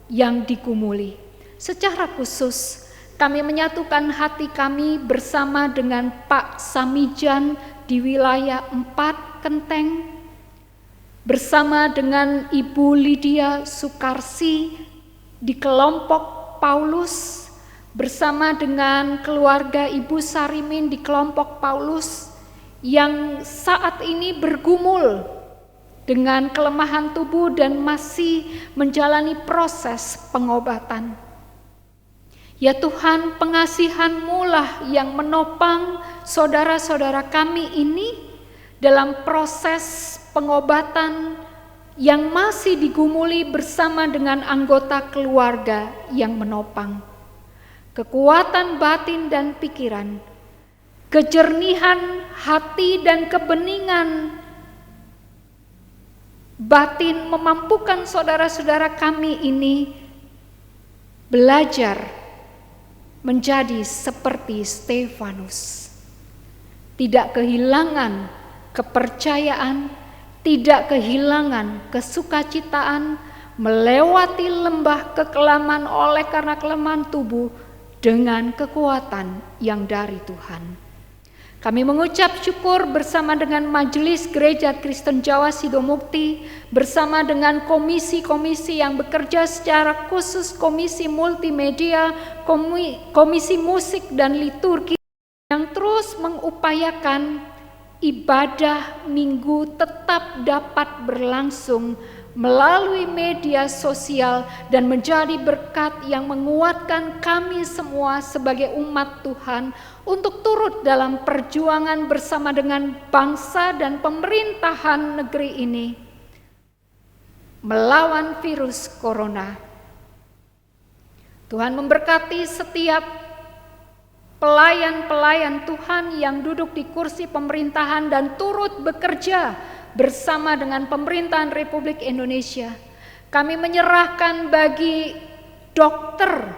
yang digumuli. Secara khusus kami menyatukan hati kami bersama dengan Pak Samijan di wilayah 4 Kenteng, bersama dengan Ibu Lydia Sukarsi di kelompok Paulus, bersama dengan keluarga Ibu Sarimin di kelompok Paulus yang saat ini bergumul dengan kelemahan tubuh dan masih menjalani proses pengobatan. Ya Tuhan, pengasihan-Mu lah yang menopang saudara-saudara kami ini dalam proses pengobatan yang masih digumuli bersama dengan anggota keluarga yang menopang. Kekuatan batin dan pikiran, kejernihan hati dan kebeningan batin memampukan saudara-saudara kami ini belajar menjadi seperti Stefanus. Tidak kehilangan kepercayaan, tidak kehilangan kesukacitaan, melewati lembah kekelaman oleh karena kelemahan tubuh dengan kekuatan yang dari Tuhan. Kami mengucap syukur bersama dengan Majelis Gereja Kristen Jawa Sidomukti, bersama dengan komisi-komisi yang bekerja secara khusus, komisi multimedia, komisi musik dan liturgi yang terus mengupayakan ibadah minggu tetap dapat berlangsung melalui media sosial dan menjadi berkat yang menguatkan kami semua sebagai umat Tuhan untuk turut dalam perjuangan bersama dengan bangsa dan pemerintahan negeri ini melawan virus corona. Tuhan memberkati setiap pelayan-pelayan Tuhan yang duduk di kursi pemerintahan dan turut bekerja bersama dengan pemerintahan Republik Indonesia. Kami menyerahkan bagi dokter,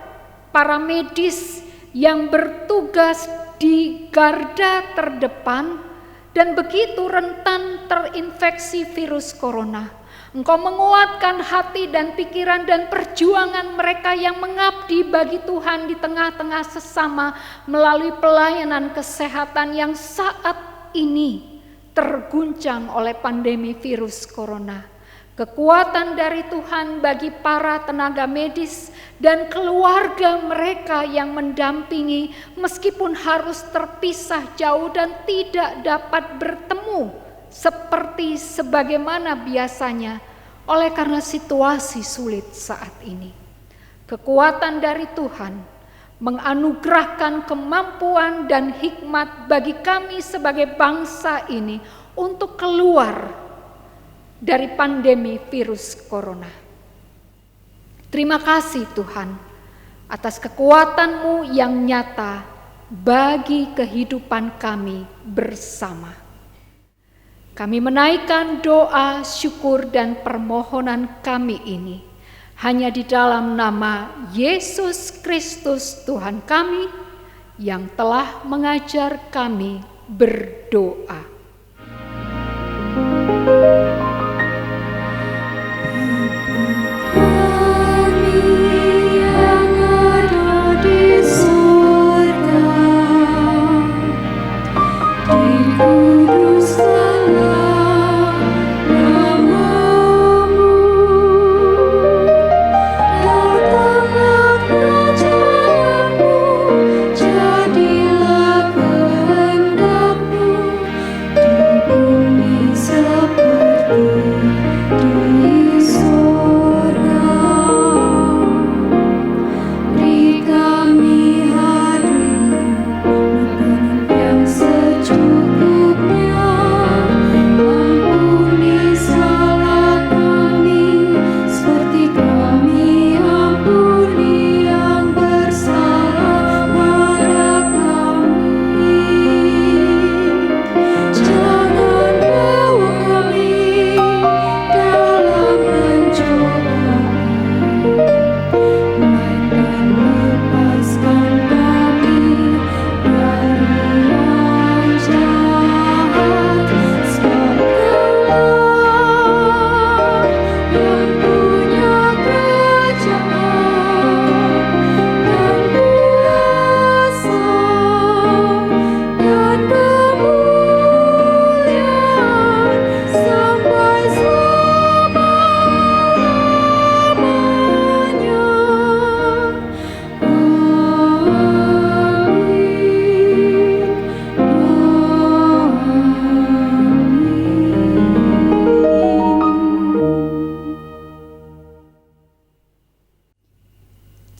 para medis yang bertugas di garda terdepan dan begitu rentan terinfeksi virus corona. Engkau menguatkan hati dan pikiran dan perjuangan mereka yang mengabdi bagi Tuhan di tengah-tengah sesama melalui pelayanan kesehatan yang saat ini terguncang oleh pandemi virus corona. Kekuatan dari Tuhan bagi para tenaga medis dan keluarga mereka yang mendampingi meskipun harus terpisah jauh dan tidak dapat bertemu seperti sebagaimana biasanya oleh karena situasi sulit saat ini. Kekuatan dari Tuhan menganugerahkan kemampuan dan hikmat bagi kami sebagai bangsa ini untuk keluar dari pandemi virus corona. Terima kasih Tuhan atas kekuatan-Mu yang nyata bagi kehidupan kami bersama. Kami menaikkan doa, syukur, dan permohonan kami ini hanya di dalam nama Yesus Kristus Tuhan kami yang telah mengajar kami berdoa.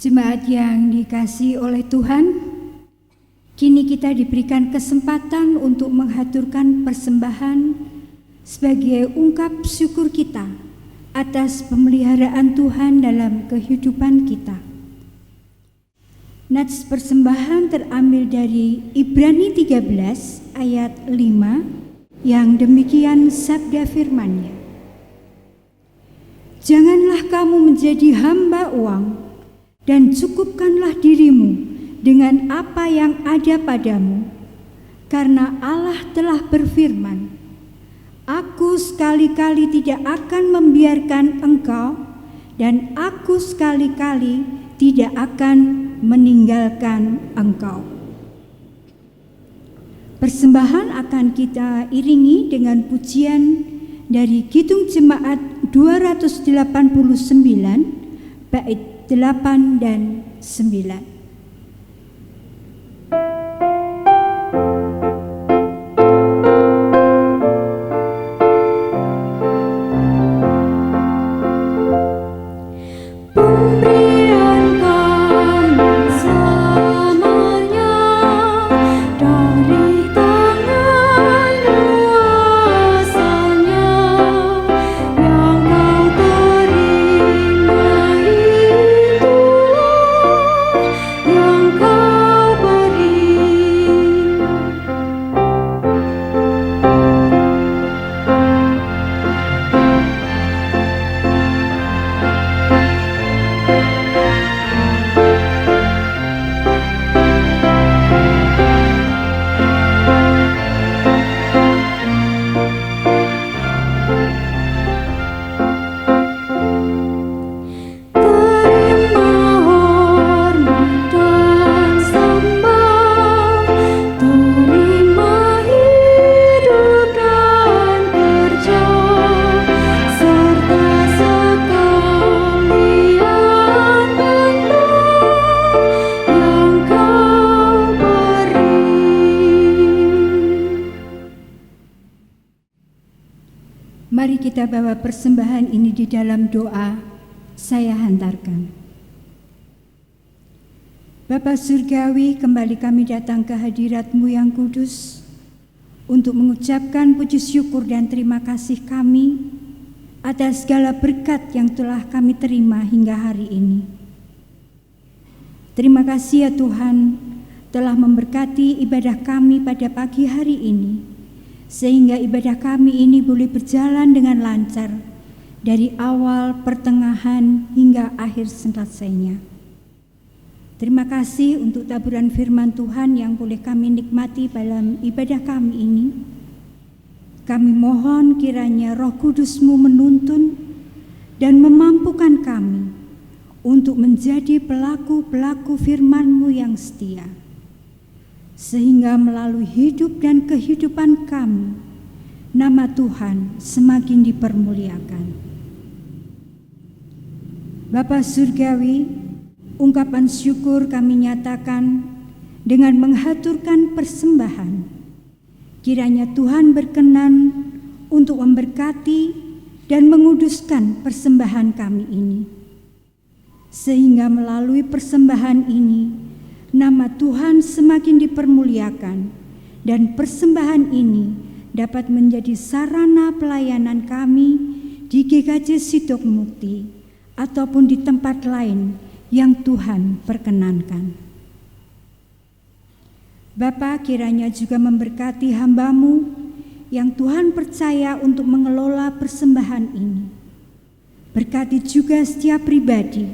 Jemaat yang dikasihi oleh Tuhan, kini kita diberikan kesempatan untuk menghaturkan persembahan sebagai ungkap syukur kita atas pemeliharaan Tuhan dalam kehidupan kita. Nats persembahan terambil dari Ibrani 13 ayat 5 yang demikian sabda firman-Nya. Janganlah kamu menjadi hamba uang, dan cukupkanlah dirimu dengan apa yang ada padamu, karena Allah telah berfirman, Aku sekali-kali tidak akan membiarkan engkau, dan Aku sekali-kali tidak akan meninggalkan engkau. Persembahan akan kita iringi dengan pujian dari Kidung Jemaat 289 bait 8 dan 9. Mari kita bawa persembahan ini di dalam doa. Saya hantarkan. Bapa Surgawi, kembali kami datang ke hadirat-Mu yang kudus untuk mengucapkan puji syukur dan terima kasih kami atas segala berkat yang telah kami terima hingga hari ini. Terima kasih ya Tuhan telah memberkati ibadah kami pada pagi hari ini, sehingga ibadah kami ini boleh berjalan dengan lancar dari awal, pertengahan, hingga akhir selesainya. Terima kasih untuk taburan firman Tuhan yang boleh kami nikmati dalam ibadah kami ini. Kami mohon kiranya Roh Kudus-Mu menuntun dan memampukan kami untuk menjadi pelaku-pelaku firman-Mu yang setia, sehingga melalui hidup dan kehidupan kami, nama Tuhan semakin dipermuliakan. Bapa Surgawi, ungkapan syukur kami nyatakan dengan menghaturkan persembahan. Kiranya Tuhan berkenan untuk memberkati dan menguduskan persembahan kami ini, sehingga melalui persembahan ini nama Tuhan semakin dipermuliakan dan persembahan ini dapat menjadi sarana pelayanan kami di GKJ Sidok Mukti ataupun di tempat lain yang Tuhan perkenankan. Bapa, kiranya juga memberkati hamba-Mu yang Tuhan percaya untuk mengelola persembahan ini. Berkati juga setiap pribadi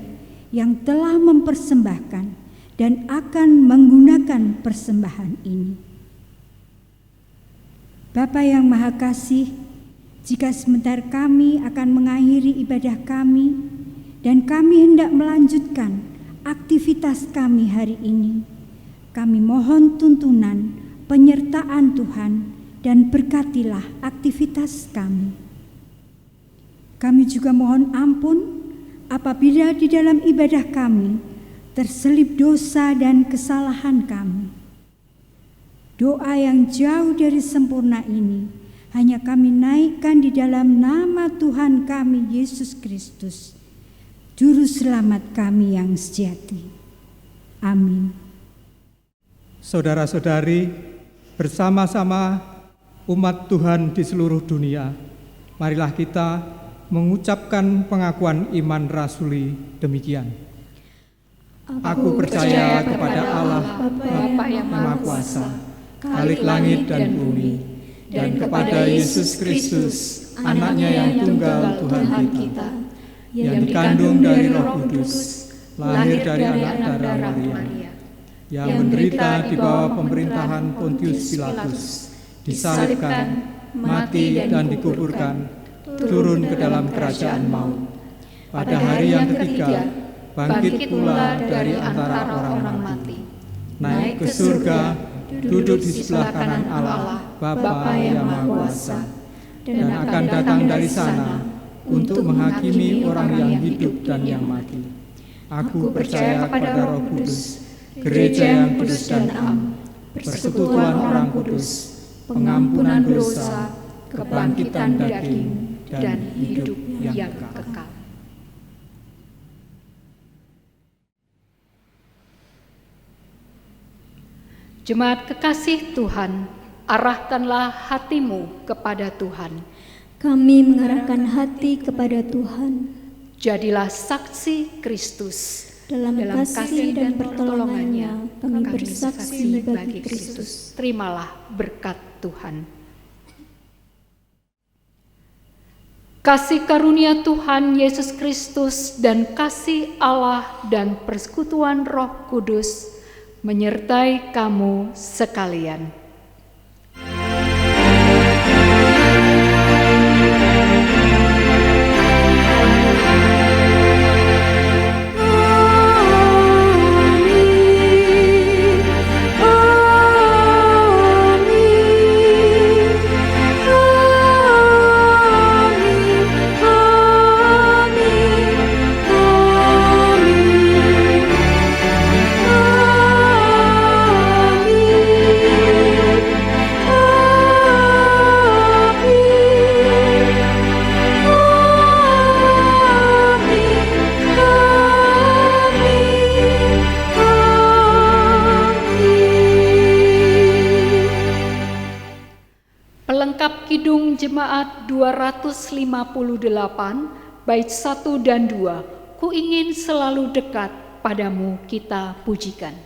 yang telah mempersembahkan dan akan menggunakan persembahan ini. Bapa yang Maha Kasih, jika sebentar kami akan mengakhiri ibadah kami dan kami hendak melanjutkan aktivitas kami hari ini, kami mohon tuntunan penyertaan Tuhan dan berkatilah aktivitas kami. Kami juga mohon ampun apabila di dalam ibadah kami terselip dosa dan kesalahan kami. Doa yang jauh dari sempurna ini hanya kami naikkan di dalam nama Tuhan kami Yesus Kristus, Juru Selamat kami yang sejati. Amin. Saudara-saudari, bersama-sama umat Tuhan di seluruh dunia, marilah kita mengucapkan pengakuan iman rasuli demikian. Aku percaya kepada Allah, Bapa yang Maha Kuasa, Khalik langit dan bumi, dan kepada Yesus Kristus, Anaknya yang tunggal Tuhan kita, yang dikandung dari Roh Kudus, lahir dari anak darah Maria, yang menderita di bawah pemerintahan Pontius Pilatus, disalibkan, mati dan dikuburkan, turun ke dalam kerajaan maut. Pada hari yang ketiga, bangkit pula dari antara orang mati, naik ke surga, duduk di sebelah kanan Allah, Bapa yang Maha Kuasa, dan akan datang dari sana untuk menghakimi orang yang hidup dan yang mati. Aku percaya kepada Roh Kudus, gereja yang kudus dan am, persekutuan orang kudus, pengampunan dosa, kebangkitan daging, dan hidup yang kekal. Jemaat kekasih Tuhan, arahkanlah hatimu kepada Tuhan. Kami mengarahkan hati kepada Tuhan. Jadilah saksi Kristus. Dalam kasih dan pertolongannya, kami bersaksi bagi Kristus. Terimalah berkat Tuhan. Kasih karunia Tuhan Yesus Kristus dan kasih Allah dan persekutuan Roh Kudus menyertai kamu sekalian. Pelengkap Kidung Jemaat 258, bait 1 dan 2, ku ingin selalu dekat padamu kita pujikan.